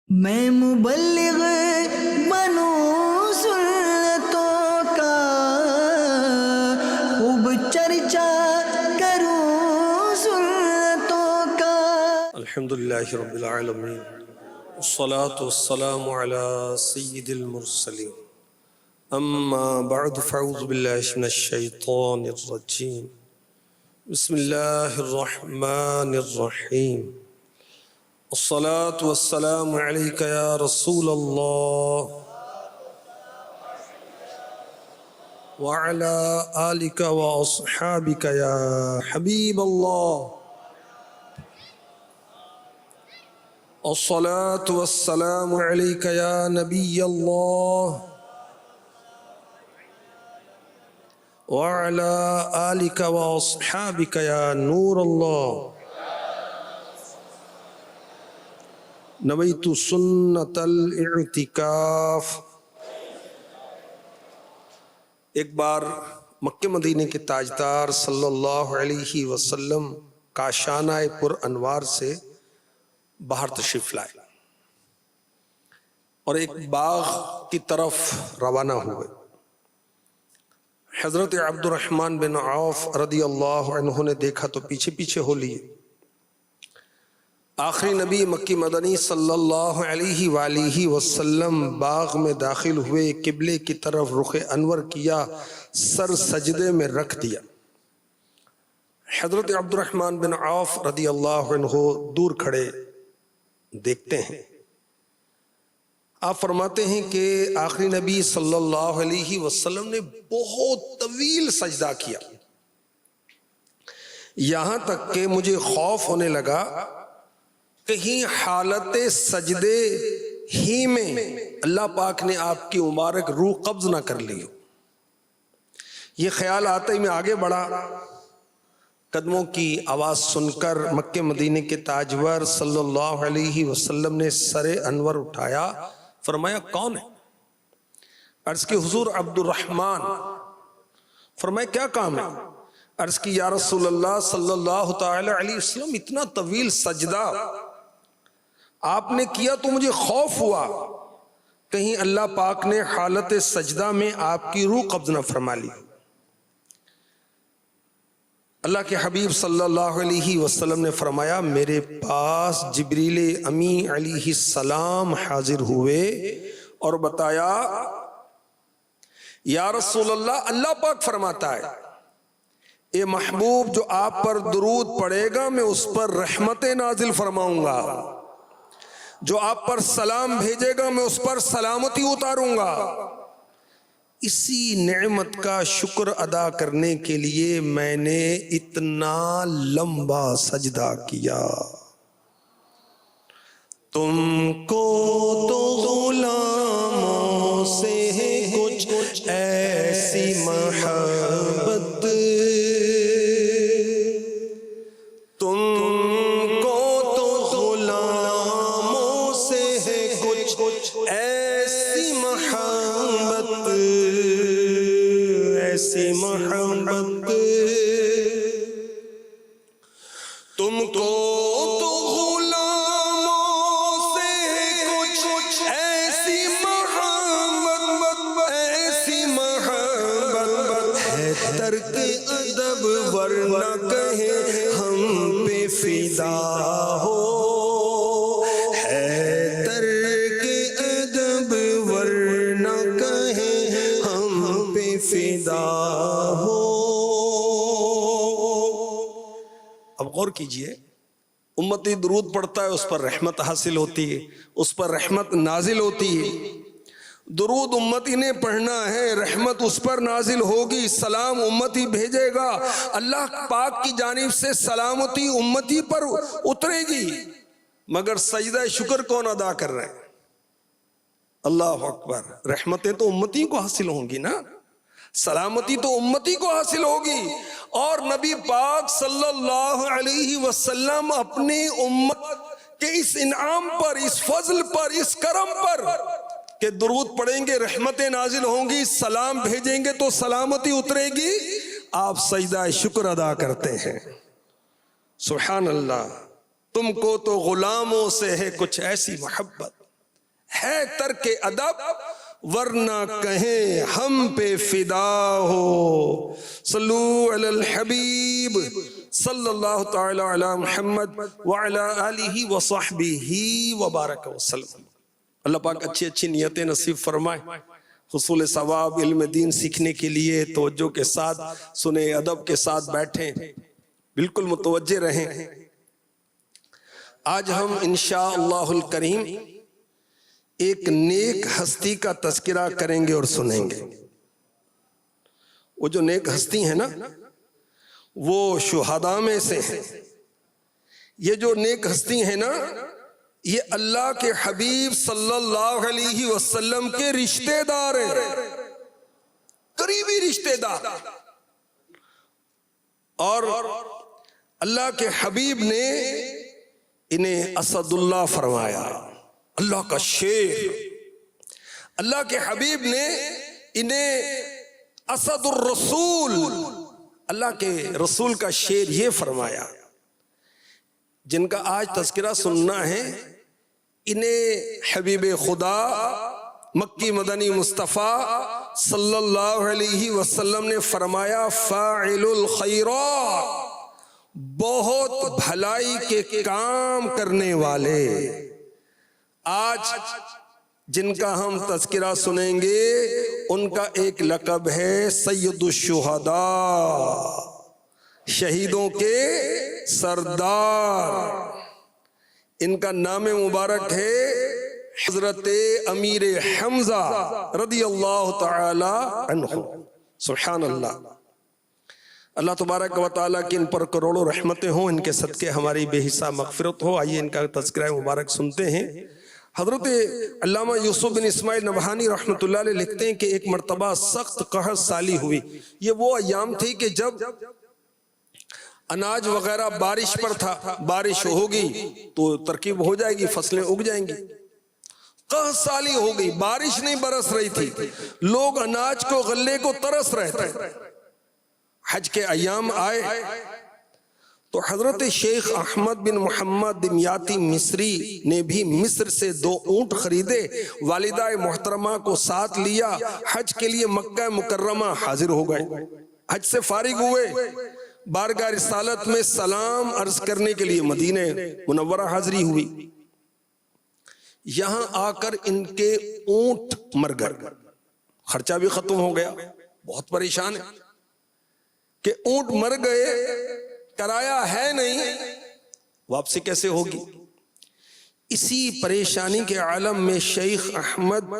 میں مبلغ بنوں سنتوں کا، خوب چرچا کروں سنتوں کا۔ الحمدللہ رب العالمین، والصلاة والسلام على سید المرسلین، اما بعد فاعوذ باللہ من الشیطان الرجیم، بسم اللہ الرحمن الرحیم، الصلاة والسلام علیک یا رسول اللہ وعلى آلک واصحابک یا حبیب اللہ، الصلاة والسلام علیک یا نبی اللہ وعلى آلک واصحابک یا نور اللہ، نویت سنت الاعتکاف۔ ایک بار مکہ مدینے کے تاجدار صلی اللہ علیہ وسلم کاشانہ پر انوار سے باہر تشریف لائے اور ایک باغ کی طرف روانہ ہوئے۔ حضرت عبد الرحمن بن عوف رضی اللہ عنہ نے دیکھا تو پیچھے پیچھے ہو لیے۔ آخری نبی مکی مدنی صلی اللہ علیہ وآلہ وسلم باغ میں داخل ہوئے، قبلے کی طرف رخ انور کیا، سر سجدے میں رکھ دیا۔ حضرت عبد الرحمن بن عوف رضی اللہ عنہ دور کھڑے دیکھتے ہیں۔ آپ فرماتے ہیں کہ آخری نبی صلی اللہ علیہ وسلم نے بہت طویل سجدہ کیا، یہاں تک کہ مجھے خوف ہونے لگا کہیں حالت سجدے ہی میں اللہ پاک نے آپ کی مبارک روح قبض نہ کر لی ہو۔ یہ خیال آتے ہی میں آگے بڑھا، قدموں کی آواز سن کر مکہ مدینے کے تاجور صلی اللہ علیہ وسلم نے سر انور اٹھایا، فرمایا کون ہے؟ عرض کی حضور عبد الرحمن۔ فرمایا کیا کام ہے؟ عرض کی یا رسول اللہ صلی اللہ تعالی علیہ وسلم اتنا طویل سجدہ آپ نے کیا تو مجھے خوف ہوا کہیں اللہ پاک نے حالت سجدہ میں آپ کی روح قبض نہ فرما لی۔ اللہ کے حبیب صلی اللہ علیہ وسلم نے فرمایا میرے پاس جبریل امی علیہ السلام حاضر ہوئے اور بتایا یا رسول اللہ، اللہ پاک فرماتا ہے اے محبوب جو آپ پر درود پڑے گا میں اس پر رحمت نازل فرماؤں گا، جو آپ پر سلام بھیجے گا میں اس پر سلامتی اتاروں گا۔ اسی نعمت کا شکر ادا کرنے کے لیے میں نے اتنا لمبا سجدہ کیا۔ تم کو تو غلاموں سے کچھ ایسی محبت، تم کو تو غلاموں سے کچھ ایسی محبت، ایسی محبت، تم کو تو غلاموں سے کچھ ایسی محبت، ایسی محبت ہے ترک ادب ورنہ کہیں ہم پہ فدا ہو، ہے ترک ادب ورنہ کہیں ہم پہ فدا ہو۔ اب غور کیجئے، امتی درود پڑھتا ہے اس پر رحمت حاصل ہوتی ہے، اس پر رحمت نازل ہوتی ہے۔ درود امتی نے پڑھنا ہے، رحمت اس پر نازل ہوگی، سلام امتی بھیجے گا، اللہ پاک کی جانب سے سلامتی امتی پر اترے گی۔ مگر سجدہ شکر کون ادا کر رہے ہیں؟ اللہ اکبر۔ رحمتیں تو امتی کو حاصل ہوں گی نا، سلامتی تو امتی کو حاصل ہوگی، اور نبی پاک صلی اللہ علیہ وسلم اپنی امت کے اس انعام پر، اس فضل پر، اس کرم پر کہ درود پڑھیں گے رحمتیں نازل ہوں گی، سلام بھیجیں گے تو سلامتی اترے گی، آپ سجدہ شکر ادا کرتے ہیں۔ سبحان اللہ۔ تم کو تو غلاموں سے ہے کچھ ایسی محبت، ہے ترک ادب ورنہ کہیں ہم پہ فدا ہو. صلو علی الحبیب صلی اللہ تعالی علی محمد وعلی آلہ وصحبہ وبارک وسلم. اللہ پاک اچھی اچھی نیتیں نصیب فرمائے. حصول ثواب علم دین سیکھنے کے لیے توجہ کے ساتھ سنیں، ادب کے ساتھ بیٹھیں، بالکل متوجہ رہیں. آج ہم انشاءاللہ الکریم ایک نیک ہستی کا تذکرہ کریں گے اور سنیں گے. وہ جو نیک ہستی ہیں نا وہ شہداء میں سے ہیں. یہ جو نیک ہستی ہیں نا یہ اللہ کے حبیب صلی اللہ علیہ وسلم کے رشتہ دار ہیں، قریبی رشتہ دار. اور اللہ کے حبیب نے انہیں اسد اللہ فرمایا، اللہ کا شیر. اللہ کے حبیب نے انہیں اسد الرسول، اللہ کے رسول کا شیر یہ فرمایا. جن کا آج تذکرہ سننا ہے انہیں حبیب خدا مکی مدنی مصطفیٰ صلی اللہ علیہ وسلم نے فرمایا فاعل الخیرات، بہت بھلائی کے کام کرنے والے. آج جن کا ہم تذکرہ سنیں گے ان کا ایک لقب ہے سید الشہداء، شہیدوں کے سردار. ان کا نام مبارک ہے حضرت امیر حمزہ رضی اللہ تعالی عنہ. سبحان اللہ. اللہ تبارک و تعالیٰ کی ان پر کروڑوں رحمتیں ہوں، ان کے صدقے ہماری بے حساب مغفرت ہو. آئیے ان کا تذکرہ مبارک سنتے ہیں. حضرت علامہ یوسف بن اسماعیل نبہانی رحمۃ اللہ علیہ لکھتے ہیں کہ ایک مرتبہ سخت قحط سالی ہوئی. یہ وہ ایام تھی کہ جب اناج وغیرہ بارش پر تھا، بارش ہوگی تو ترکیب ہو جائے گی، فصلیں اگ جائیں گی. قحط سالی ہو گئی، بارش نہیں برس رہی تھی، لوگ اناج کو غلے کو ترس رہے تھے. حج کے ایام آئے تو حضرت شیخ احمد بن محمد دمیاتی مصری نے بھی مصر سے 2 اونٹ خریدے، والدہ محترمہ کو ساتھ لیا، حج کے لیے مکہ مکرمہ حاضر ہو گئے. حج سے فارغ ہوئے، بارگاہ رسالت میں سلام عرض کرنے کے لیے مدینہ منورہ حاضری ہوئی. یہاں آ کر ان کے اونٹ مر گئے، خرچہ بھی ختم ہو گیا. بہت پریشان ہے کہ اونٹ مر گئے، کرایہ ہے نہیں، واپسی کیسے ہوگی. اسی پریشانی کے عالم میں شیخ احمد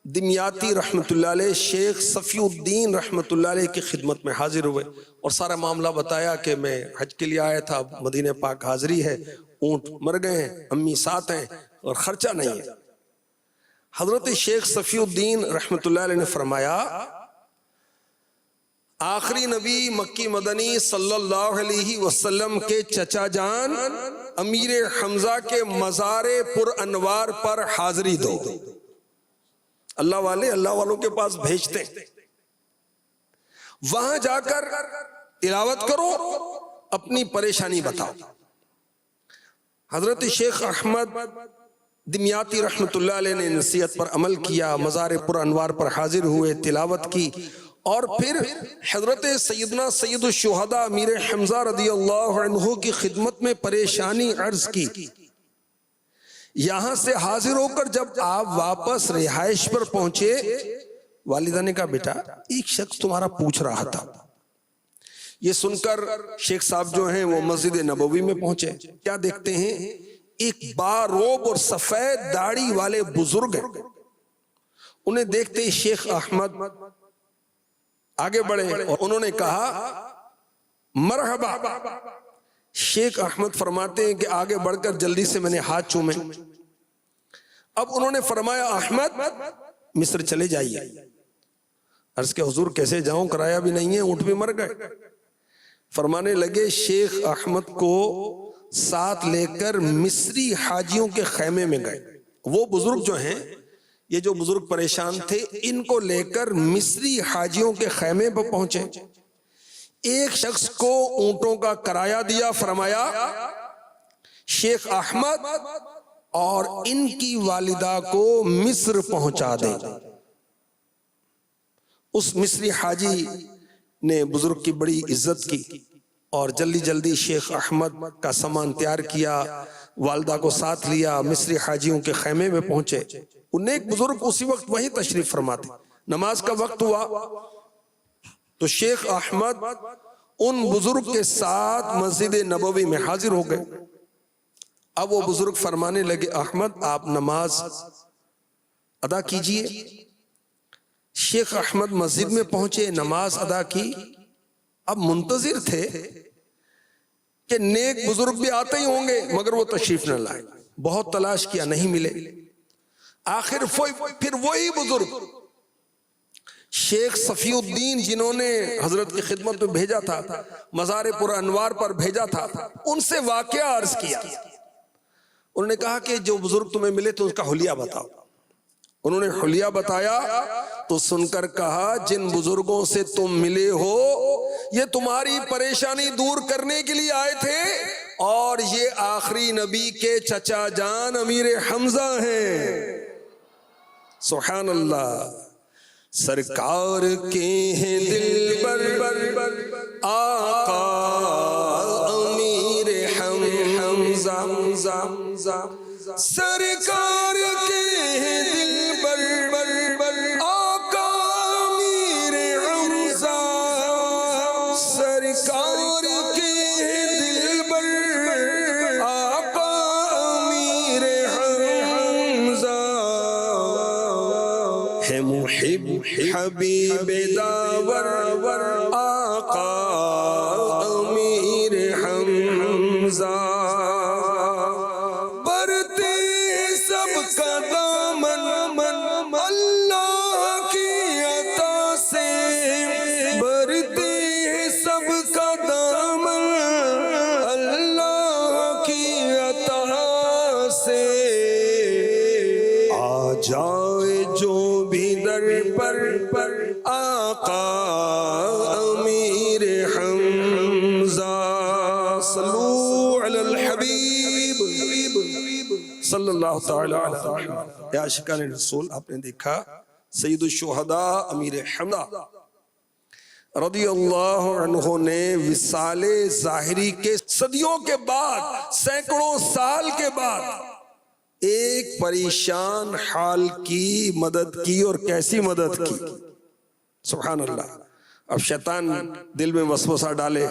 دمیاتی رحمت اللہ علیہ شیخ صفی الدین رحمت اللہ علیہ کی خدمت میں حاضر ہوئے اور سارا معاملہ بتایا کہ میں حج کے لیے آیا تھا، مدینہ پاک حاضری ہے، اونٹ مر گئے ہیں، امی ساتھ ہیں اور خرچہ نہیں ہے. حضرت شیخ صفی الدین رحمت اللہ علیہ نے فرمایا آخری نبی مکی مدنی صلی اللہ علیہ وسلم کے چچا جان امیر حمزہ کے مزار پر انوار پر حاضری دو. اللہ والے اللہ والوں کے پاس بھیجتے، وہاں جا کر تلاوت کرو، اپنی پریشانی بتاؤ. حضرت شیخ احمد دمیاتی رحمت اللہ علیہ نے نصیحت پر عمل کیا، مزار پر انوار پر حاضر ہوئے، تلاوت کی اور پھر حضرت سیدنا سید الشہداء امیر حمزہ رضی اللہ عنہ کی خدمت میں پریشانی عرض کی. یہاں سے حاضر ہو کر جب آپ واپس رہائش پر پہنچے، والدہ نے کہا بیٹا ایک شخص تمہارا پوچھ رہا تھا. یہ سن کر شیخ صاحب جو ہیں وہ مسجد نبوی میں پہنچے. کیا دیکھتے ہیں؟ ایک باروب اور سفید داڑھی والے بزرگ ہیں. انہیں دیکھتے ہی شیخ احمد آگے بڑھے اور انہوں نے کہا مرحبا. شیخ احمد فرماتے ہیں کہ آگے بڑھ کر جلدی سے میں نے ہاتھ چومے. اب انہوں نے فرمایا احمد مصر چلے جائیے. عرض کہ حضور کیسے جاؤں، کرایہ بھی نہیں ہے، اونٹ بھی مر گئے. فرمانے لگے شیخ احمد کو ساتھ لے کر مصری حاجیوں کے خیمے میں گئے. وہ بزرگ جو ہیں، یہ جو بزرگ پریشان تھے، ان کو لے کر مصری حاجیوں کے خیمے پر پہنچے. ایک شخص کو اونٹوں کا کرایہ دیا، فرمایا شیخ احمد اور ان کی والدہ کو مصر پہنچا دے۔ اس مصری حاجی نے بزرگ کی بڑی عزت کی اور جلدی جلدی شیخ احمد کا سامان تیار کیا، والدہ کو ساتھ لیا، مصری حاجیوں کے خیمے میں پہنچے۔ وہ نیک بزرگ اسی وقت وہیں تشریف فرماتے۔ نماز کا وقت ہوا تو شیخ احمد ان بزرگ کے ساتھ مسجد نبوی میں حاضر ہو گئے۔ اب وہ بزرگ فرمانے لگے، احمد آپ نماز ادا کیجئے۔ شیخ احمد مسجد میں پہنچے، نماز ادا کی۔ اب منتظر تھے کہ نیک بزرگ بھی آتے ہی ہوں گے، مگر وہ تشریف نہ لائے۔ بہت تلاش کیا، نہیں ملے۔ آخر پھر وہی بزرگ شیخ صفی الدین جنہوں نے حضرت کی خدمت میں بھیجا تھا، مزار پر انوار پر بھیجا تھا، ان سے واقعہ عرض کیا۔ انہوں نے کہا کہ جو بزرگ تمہیں ملے تو اس کا حلیہ بتاؤ۔ انہوں نے حلیہ بتایا تو سن کر کہا، جن بزرگوں سے تم ملے ہو یہ تمہاری پریشانی دور کرنے کے لیے آئے تھے، اور یہ آخری نبی کے چچا جان امیر حمزہ ہیں۔ سبحان اللہ۔ سرکار کے ہیں دلبر آقا امیر حمزہ، سرکار کے ہیں دلبر آقا امیر حمزہ، سرکار کے ہیں دلبر آقا امیر حمزہ، ہے محب حبیب داور آقا امیر حمزہ، برتے سب کا دامن اللہ کی عطا سے، برتے سب کا دامن اللہ کی عطا سے، آ جائے جو بھی در پر آقا امیر حمزہ۔ صلو علی الحبیب صلی اللہ تعالی علیہ وسلم۔ یا عاشقان رسول، آپ نے دیکھا سید الشہداء امیر حمزہ رضی اللہ عنہ نے وصال ظاہری کے صدیوں کے بعد، سینکڑوں سال کے بعد ایک پریشان حال کی مدد کی، اور کیسی مدد کی، سبحان اللہ۔ اب شیطان دل میں وسوسہ ڈالے،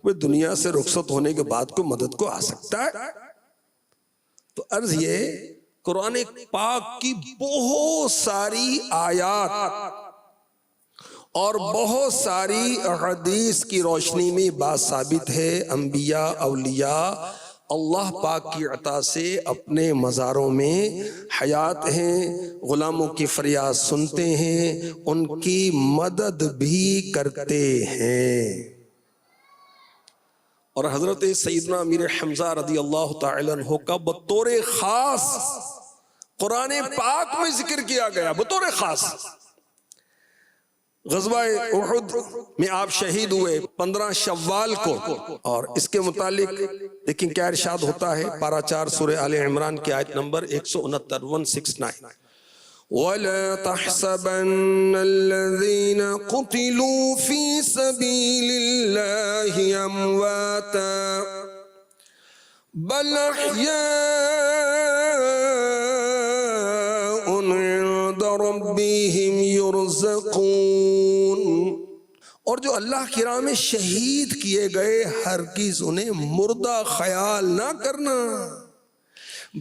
وہ دنیا سے رخصت ہونے کے بعد کوئی مدد کو آ سکتا ہے؟ تو عرض یہ، قرآن پاک کی بہت ساری آیات اور بہت ساری احادیث کی روشنی میں بات ثابت ہے، انبیاء اولیاء اللہ پاک کی عطا سے اپنے مزاروں میں حیات ہیں، غلاموں کی فریاد سنتے ہیں، ان کی مدد بھی کرتے ہیں۔ اور حضرت سیدنا امیر حمزہ رضی اللہ تعالی عنہ کا بطور خاص قرآن پاک میں ذکر کیا گیا، بطور خاص۔ غزوہ احد میں آپ شہید ہوئے 15 شوال کو، اور اس کے متعلق لیکن کیا ارشاد ہوتا ہے، پارہ 4 سورہ آل عمران کی آیت نمبر 169، 169، وَلَا تَحْسَبَنَّ الَّذِينَ قُتِلُوا فِي سَبِيلِ اللَّهِ أَمْوَاتًا بَلْ أَحْيَاءٌ عِندَ رَبِّهِمْ يُرْزَقُونَ۔ اور جو اللہ کی راہ میں شہید کیے گئے، ہرگز انہیں مردہ خیال نہ کرنا،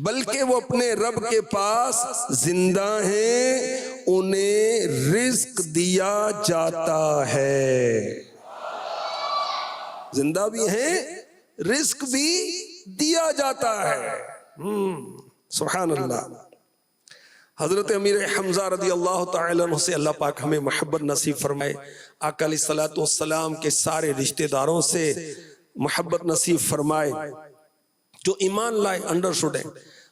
بلکہ وہ اپنے رب کے پاس زندہ ہیں، انہیں رزق دیا جاتا ہے۔ زندہ بھی ہیں، رزق بھی دیا جاتا ہے۔ سبحان اللہ۔ حضرت امیر حمزہ رضی اللہ تعالی عنہ سے اللہ پاک ہمیں محبت نصیب فرمائے، آقا علیہ الصلوۃ والسلام کے سارے رشتہ داروں سے محبت نصیب فرمائے جو ایمان لائے، انڈرسٹوڈ ہے۔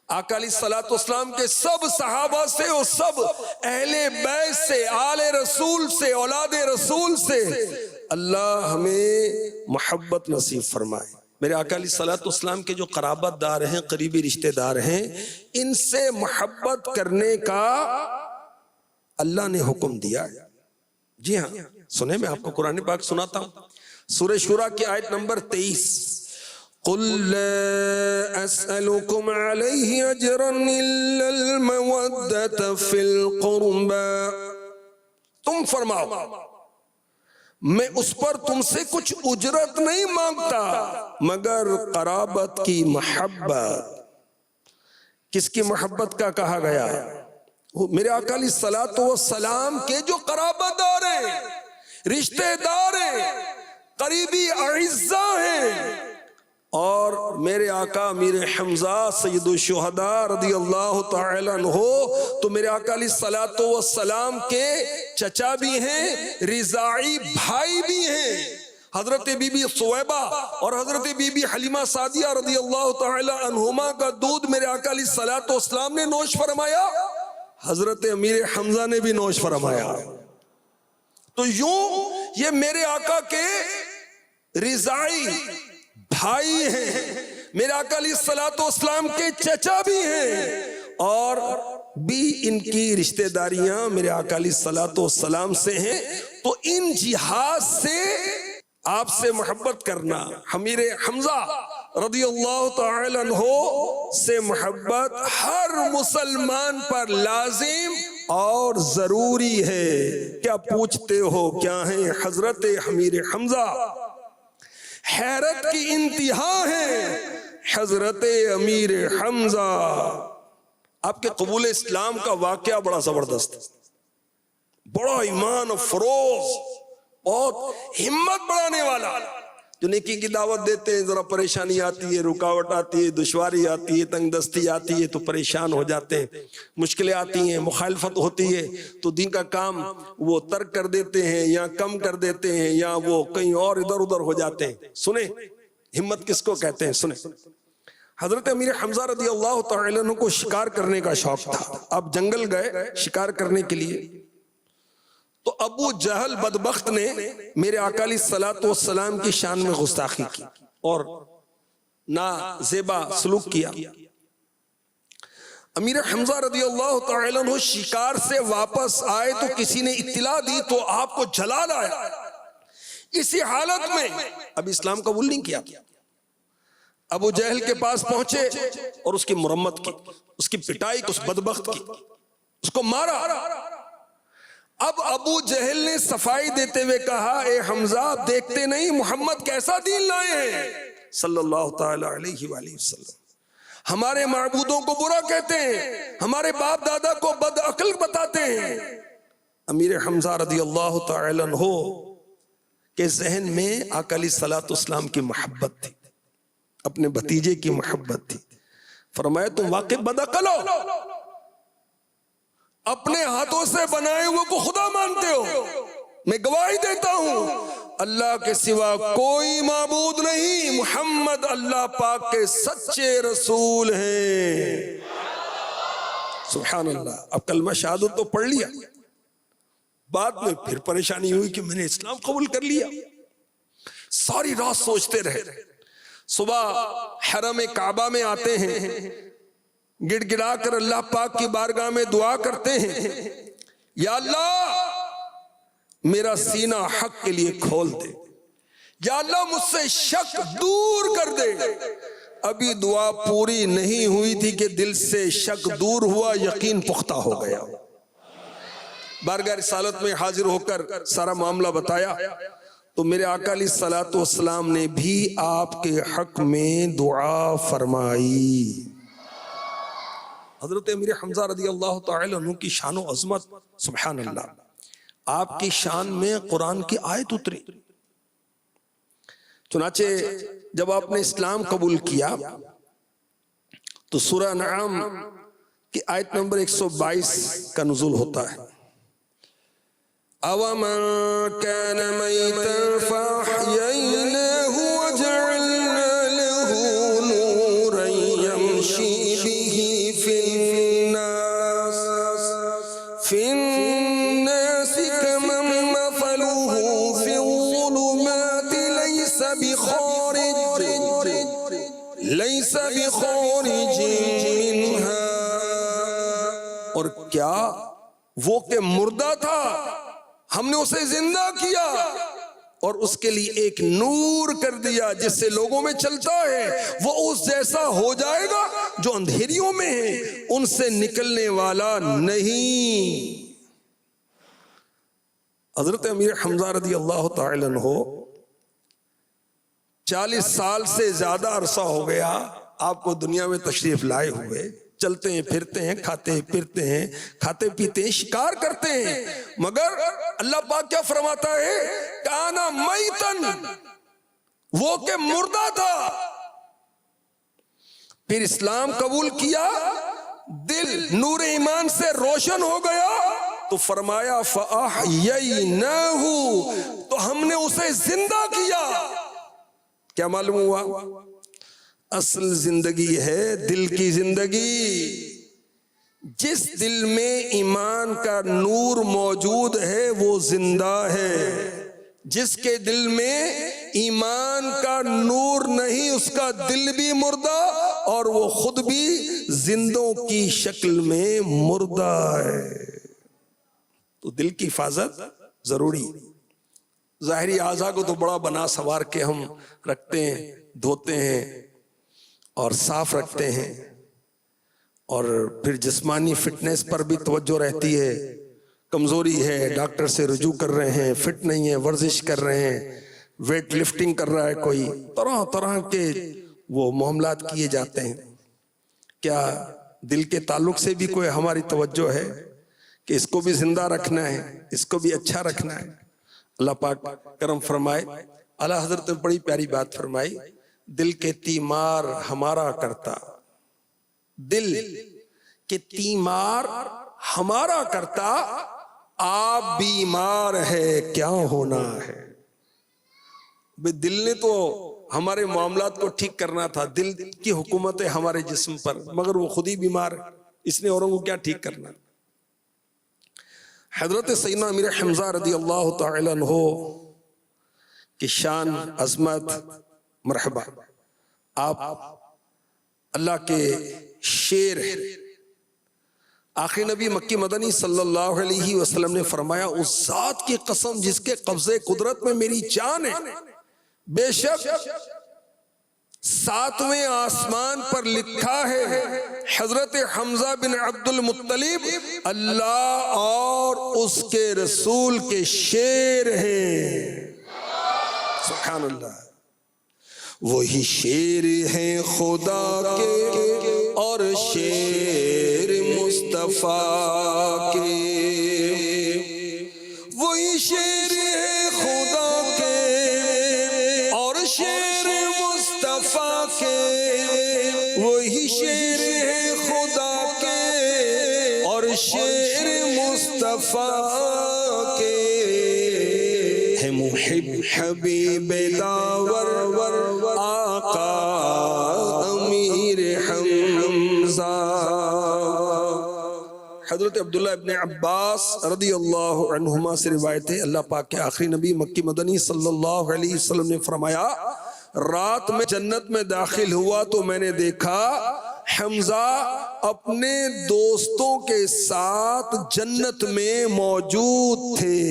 آقا علیہ الصلوۃ والسلام کے سب صحابہ سے اور سب اہل بیت سے، آل رسول سے، اولاد رسول سے اللہ ہمیں محبت نصیب فرمائے۔ میرے آقا علیہ الصلوۃ والسلام کے جو قرابت دار ہیں، قریبی رشتہ دار ہیں، ان سے محبت کرنے کا اللہ نے حکم دیا ہے۔ جی ہاں، سنیں، میں آپ کو قرآن پاک سناتا ہوں، سورہ شورى کی آیت نمبر 23، قُلْ لَا أَسْأَلُكُمْ عَلَيْهِ أَجْرًا إِلَّا الْمَوَدَّةَ فِي الْقُرْبَى، تم فرماؤ میں اس پر تم سے کچھ اجرت نہیں مانگتا مگر قرابت کی محبت۔ کس کی محبت کا کہا گیا؟ میرے آقا علیہ الصلوۃ والسلام کے جو قرابت دار ہیں، رشتہ دار ہیں، قریبی اعزاء ہیں، اور میرے آقا امیر حمزہ سید الشہداء رضی اللہ تعالی عنہ تو میرے آقا علیہ الصلوۃ والسلام کے چچا بھی ہیں، رضاعی بھائی بھی ہیں۔ حضرت بی بی ثویبہ اور حضرت بی بی حلیمہ سعدیہ رضی اللہ تعالی عنہما کا دودھ میرے آقا علیہ الصلوۃ والسلام نے نوش فرمایا، حضرت امیر حمزہ نے بھی نوش فرمایا۔ تو یوں یہ میرے آقا کے رضاعی بھائی ہیں، میرے آقا علیہ الصلوۃ والسلام کے چچا بھی ہیں، اور بھی ان کی رشتہ داریاں میرے آقا علیہ الصلوۃ والسلام سے ہیں۔ تو ان جہاز سے آپ سے محبت کرنا، امیر حمزہ رضی اللہ تعالی عنہ سے محبت ہر مسلمان پر لازم اور ضروری ہے۔ کیا پوچھتے ہو کیا ہیں حضرت امیر حمزہ؟ حیرت کی انتہا ہے حضرت امیر حمزہ۔ آپ کے قبول اسلام کا واقعہ بڑا زبردست، بڑا ایمان افروز، بہت ہمت بڑھانے والا۔ جو نیکی کی دعوت دیتے ہیں، ذرا پریشانی آتی ہے، رکاوٹ آتی ہے، دشواری آتی ہے، تنگ دستی آتی ہے تو پریشان ہو جاتے ہیں، مشکلیں آتی ہیں، مخالفت ہوتی ہے تو دین کا کام وہ ترک کر دیتے ہیں یا کم کر دیتے ہیں یا وہ کہیں اور ادھر ادھر ہو جاتے ہیں۔ سنیں ہمت کس کو کہتے ہیں، سنیں۔ حضرت امیر حمزہ رضی اللہ تعالی عنہ کو شکار کرنے کا شوق تھا۔ آپ جنگل گئے شکار کرنے کے لیے، تو ابو جہل بدبخت نے میرے آقا علیہ الصلوۃ والسلام کی شان میں گستاخی کی اور نازیبا سلوک کیا۔ امیر حمزہ رضی اللہ تعالی عنہ شکار سے واپس آئے تو کسی نے اطلاع دی تو آپ کو جلال آیا۔ اسی حالت میں اب اسلام قبول نہیں کیا، ابو جہل کے پاس پہنچے اور اس کی مرمت کی، اس کی پٹائی کی، اس بدبخت کی، اس کو مارا۔ اب ابو جہل نے صفائی دیتے ہوئے کہا، اے حمزہ آپ دیکھتے نہیں محمد کیسا دین لائے ہیں صلی اللہ تعالی علیہ وآلہ وسلم، ہمارے معبودوں کو برا کہتے ہیں، ہمارے باپ دادا کو بد عقل بتاتے ہیں۔ امیر حمزہ رضی اللہ تعالی عنہ کے ذہن میں آقا علیہ الصلوۃ والسلام کی محبت تھی، اپنے بھتیجے کی محبت تھی۔ فرمایا تم واقع بد عقل ہو، اپنے ہاتھوں سے بنائے ہوئے کو خدا مانتے ہو، میں گواہی دیتا ہوں اللہ کے سوا کوئی معبود نہیں، محمد اللہ پاک کے سچے رسول ہیں۔ سبحان اللہ۔ اب کلمہ شہادت تو پڑھ لیا، بعد میں پھر پریشانی ہوئی کہ میں نے اسلام قبول کر لیا۔ ساری رات سوچتے رہے، صبح حرم کعبہ میں آتے ہیں، گڑ گڑا کر اللہ پاک کی بارگاہ میں دعا کرتے ہیں، یا اللہ میرا سینہ حق کے لیے کھول دے، یا اللہ مجھ سے شک دور کر دے۔ ابھی دعا پوری نہیں ہوئی تھی کہ دل سے شک دور ہوا، یقین پختہ ہو گیا۔ بارگاہ رسالت میں حاضر ہو کر سارا معاملہ بتایا تو میرے آقا علیہ الصلوۃ والسلام نے بھی آپ کے حق میں دعا فرمائی۔ حضرت امیر حمزہ رضی اللہ تعالی عنہ کی شان و عظمت، سبحان اللہ، آپ کی شان میں قرآن کی آیت اتری۔ چنانچہ جب آپ نے اسلام قبول کیا تو سورہ انعام کی آیت نمبر 122 کا نزول ہوتا ہے، أَوَمَنْ كَانَ مَيْتًا فَأَحْيَيْنَاهُ وَجَعَلْنَا لَهُ نُورًا يَمْشِي بِهِ فِي النَّاسِ كَمَنْ مَثَلُهُ فِي الظُّلُمَاتِ لَيْسَ بِخَارِجٍ کیا وہ کہ مردہ تھا ہم نے اسے زندہ کیا اور اس کے لیے ایک نور کر دیا جس سے لوگوں میں چلتا ہے، وہ اس جیسا ہو جائے گا جو اندھیریوں میں ہیں ان سے نکلنے والا نہیں۔ حضرت امیر حمزہ رضی اللہ تعالی عنہ 40 سال سے زیادہ عرصہ ہو گیا آپ کو دنیا میں تشریف لائے ہوئے، چلتے ہیں پھرتے ہیں، کھاتے پیتے ہیں، کھاتے پیتے ہیں، شکار کرتے ہیں، مگر اللہ پاک کیا فرماتا ہے؟ کانا میتن، وہ کہ مردہ تھا، پھر اسلام قبول کیا، دل نور ایمان سے روشن ہو گیا تو فرمایا فَأَحْيَيْنَاهُ، تو ہم نے اسے زندہ کیا۔ کیا معلوم ہوا؟ اصل زندگی ہے دل کی زندگی۔ جس دل میں ایمان کا نور موجود ہے وہ زندہ ہے، جس کے دل میں ایمان کا نور نہیں اس کا دل بھی مردہ اور وہ خود بھی زندوں کی شکل میں مردہ ہے۔ تو دل کی حفاظت ضروری۔ ظاہری اعضاء کو تو بڑا بنا سنوار کے ہم رکھتے ہیں، دھوتے ہیں اور صاف رکھتے ہیں، اور پھر جسمانی فٹنس پر بھی توجہ رہتی ہے، کمزوری ہے ڈاکٹر سے رجوع کر رہے ہیں، فٹ نہیں ہے ورزش کر رہے ہیں، ویٹ لفٹنگ کر رہا ہے کوئی، طرح طرح کے وہ معاملات کیے جاتے ہیں۔ کیا دل کے تعلق سے بھی کوئی ہماری توجہ ہے کہ اس کو بھی زندہ رکھنا ہے، اس کو بھی اچھا رکھنا ہے؟ اللہ پاک کرم فرمائے۔ اعلیٰ حضرت نے بڑی پیاری بات فرمائی، دل کے تیمار ہمارا کرتا، دل کے تیمار ہمارا کرتا، آپ بیمار ہے کیا ہونا ہے۔ دل نے تو ہمارے معاملات کو ٹھیک کرنا تھا، دل کی حکومت ہے ہمارے جسم پر، مگر وہ خود ہی بیمار ہے، اس نے اوروں کو کیا ٹھیک کرنا۔ حضرت سیدنا امیر حمزہ رضی اللہ تعالی عنہ کی شان، عظمت، مرحبا، آپ اللہ کے شیر ہیں۔ آخری نبی مکی مدنی صلی اللہ علیہ وسلم نے فرمایا، اس ذات کی قسم جس کے قبضے قدرت میں میری جان ہے، بے شک 7ویں آسمان پر لکھا ہے حضرت حمزہ بن عبد المطلب اللہ اور اس کے رسول کے شیر ہیں۔ سبحان اللہ۔ وہی شیر ہیں خدا کے اور شیر مصطفیٰ کے، وہی شیر ہیں خدا کے اور شیر مصطفیٰ کے، وہی شیر ہیں خدا کے اور شیر مصطفیٰ کے، ہے محب حبیب داور آقا امیر حمزہ۔ حضرت عبداللہ ابن عباس رضی اللہ عنہما سے روایت ہے، اللہ پاک کے آخری نبی مکی مدنی صلی اللہ علیہ وسلم نے فرمایا، رات میں جنت میں داخل ہوا تو میں نے دیکھا حمزہ اپنے دوستوں کے ساتھ جنت میں موجود تھے۔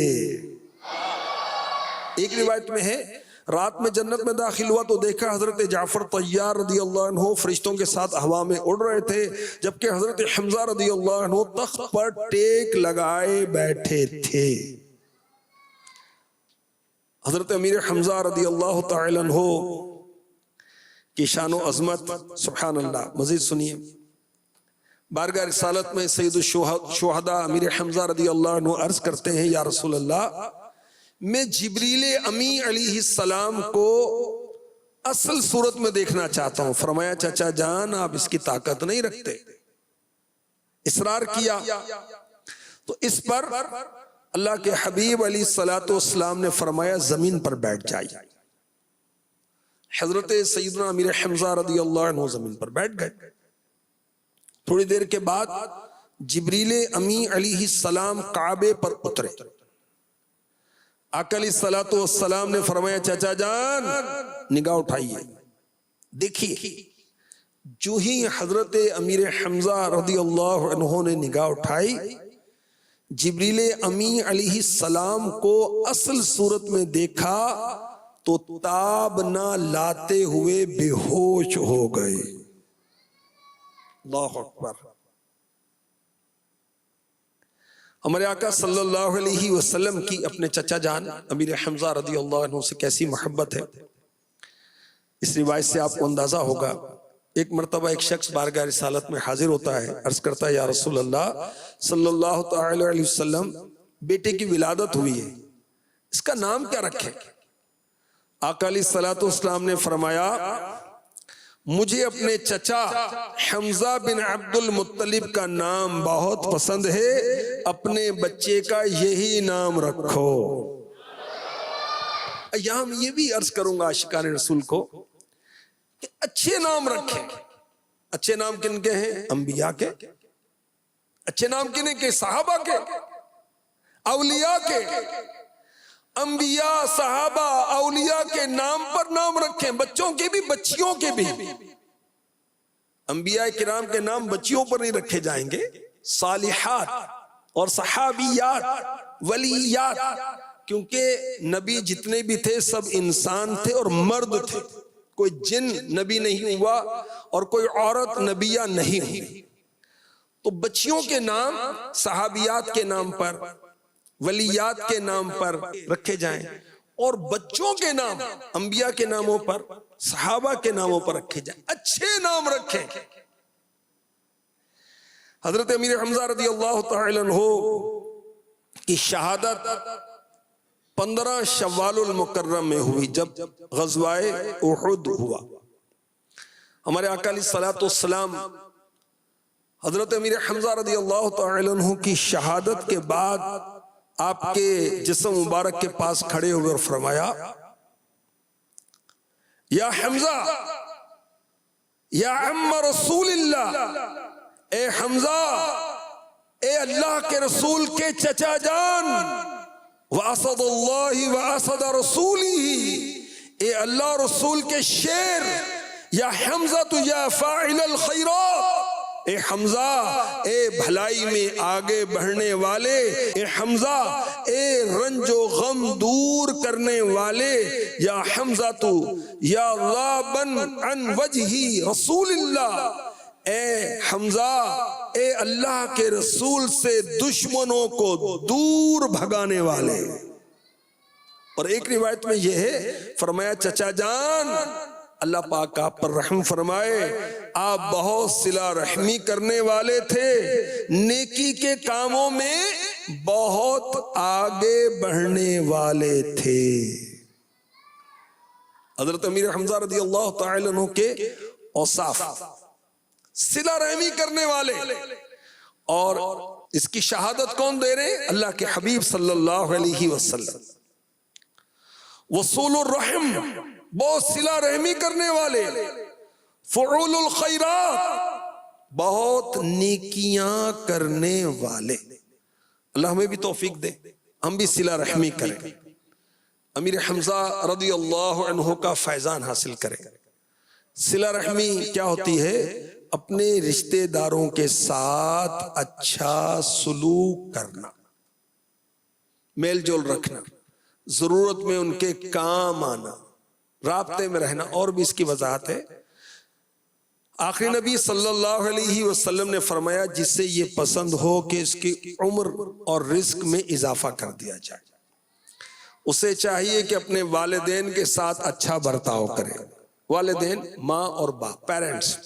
ایک روایت میں ہے رات میں جنت میں داخل ہوا تو دیکھا حضرت جعفر طیار رضی اللہ عنہ فرشتوں کے ساتھ ہوا میں اڑ رہے تھے، جبکہ حضرت حمزہ رضی اللہ عنہ تخت پر ٹیک لگائے بیٹھے تھے۔ حضرت امیر حمزہ رضی اللہ تعالی عنہ کی شان و عظمت، سبحان اللہ۔ مزید سنیے، بارگاہ رسالت میں سید الشہداء امیر حمزہ رضی اللہ عنہ عرض کرتے ہیں، یا رسول اللہ، میں جبریل امی علیہ السلام کو اصل صورت میں دیکھنا چاہتا ہوں۔ فرمایا، چچا جان آپ اس کی طاقت نہیں رکھتے۔ اصرار کیا تو اس پر اللہ کے حبیب علیہ السلام نے فرمایا زمین پر بیٹھ جائیے۔ حضرت سیدنا امیر حمزہ رضی اللہ عنہ زمین پر بیٹھ گئے۔ تھوڑی دیر کے بعد جبریل امی علیہ السلام کعبے پر اترے۔ آقا علیہ السلام نے فرمایا، چچا جان نگاہ اٹھائیے، دیکھیے جو ہی حضرت امیر حمزہ رضی اللہ عنہ نے نگاہ اٹھائی، جبریل امی علیہ السلام کو اصل صورت میں دیکھا تو تاب نہ لاتے ہوئے بے ہوش ہو گئے۔ اللہ اکبر۔ ہمارے آقا صلی اللہ علیہ وسلم کی اپنے چچا جان امیر حمزہ رضی اللہ عنہ سے کیسی محبت ہے، اس روایت سے آپ کو اندازہ ہوگا۔ ایک مرتبہ ایک شخص بارگاہ رسالت میں حاضر ہوتا ہے، عرض کرتا ہے یا رسول اللہ صلی اللہ تعالی علیہ وسلم، بیٹے کی ولادت ہوئی ہے، اس کا نام کیا رکھیں؟ آقا علیہ الصلوۃ والسلام نے فرمایا مجھے اپنے چچا حمزہ بن عبد المطلب کا نام بہت پسند ہے، اپنے بچے کا یہی نام رکھو۔ یہاں میں یہ بھی عرض کروں گا عاشقان رسول کو کہ اچھے نام رکھیں۔ اچھے نام کن کے ہیں؟ انبیاء کے۔ اچھے نام کن کے؟ صحابہ کے، اولیاء کے۔ انبیاء، صحابہ، اولیاء کے نام پر نام رکھیں، بچوں کے بھی بچیوں کے بھی۔ انبیاء کرام کے نام بچیوں پر نہیں رکھے جائیں گے، صالحات اور صحابیات، ولیات، کیونکہ نبی جتنے بھی تھے سب انسان تھے اور مرد تھے، کوئی جن نبی نہیں ہوا اور کوئی عورت نبیہ نہیں ہوئی۔ تو بچیوں کے نام صحابیات کے نام پر، ولیات کے نام پر رکھے جائیں، اور بچوں کے نام انبیاء کے ناموں پر، صحابہ کے ناموں پر رکھے جائیں، اچھے نام رکھیں۔ حضرت امیر حمزہ رضی اللہ تعالی عنہ کی شہادت 15 شوال المکرم میں ہوئی، جب غزوہ احد ہوا۔ ہمارے آقا علیہ الصلوۃ والسلام حضرت امیر حمزہ رضی اللہ تعالی عنہ کی شہادت کے بعد آپ کے جسم مبارک کے پاس کھڑے ہوئے اور فرمایا یا حمزہ یا عم رسول اللہ، اے حمزہ، اے اللہ کے رسول کے چچا جان، وَأَسَدَ اللَّهِ وَأَسَدَ رَسُولِهِ، اے اللہ رسول کے شیر، یا حمزہ یا فاعل الخیرات، اے حمزہ اے بھلائی میں آگے بڑھنے والے، اے حمزہ اے رنج و غم دور کرنے والے، یا حمزہ یا غابن عن وجہی رسول اللہ، اے حمزہ اے اللہ کے رسول سے دشمنوں کو دور بھگانے والے۔ اور ایک روایت میں یہ ہے، فرمایا چچا جان، اللہ پاک آپ پر رحم فرمائے، آپ بہت صلہ رحمی کرنے والے تھے، نیکی کے کاموں میں بہت آگے بڑھنے والے تھے۔ حضرت امیر حمزہ رضی اللہ تعالی عنہ کے اوصاف، صلہ رحمی کرنے والے، اور اس کی شہادت کون دے رہے ہیں؟ اللہ کے حبیب صلی اللہ علیہ وسلم۔ وصول الرحم، بہت صلہ رحمی کرنے والے، فعول الخیرات، بہت نیکیاں کرنے والے۔ اللہ ہمیں بھی توفیق دے، ہم بھی صلہ رحمی کریں، امیر حمزہ رضی اللہ عنہ کا فیضان حاصل کریں۔ صلہ رحمی کیا ہوتی ہے؟ اپنے رشتہ داروں کے ساتھ اچھا سلوک کرنا، میل جول رکھنا، ضرورت میں ان کے کام آنا، رابطے میں رہنا۔ اور بھی اس کی وضاحت ہے، آخری نبی صلی اللہ علیہ وسلم نے فرمایا جسے یہ پسند ہو کہ اس کی عمر اور رزق میں اضافہ کر دیا جائے، اسے چاہیے کہ اپنے والدین کے ساتھ اچھا برتاؤ کرے۔ والدین ماں اور باپ، پیرنٹس،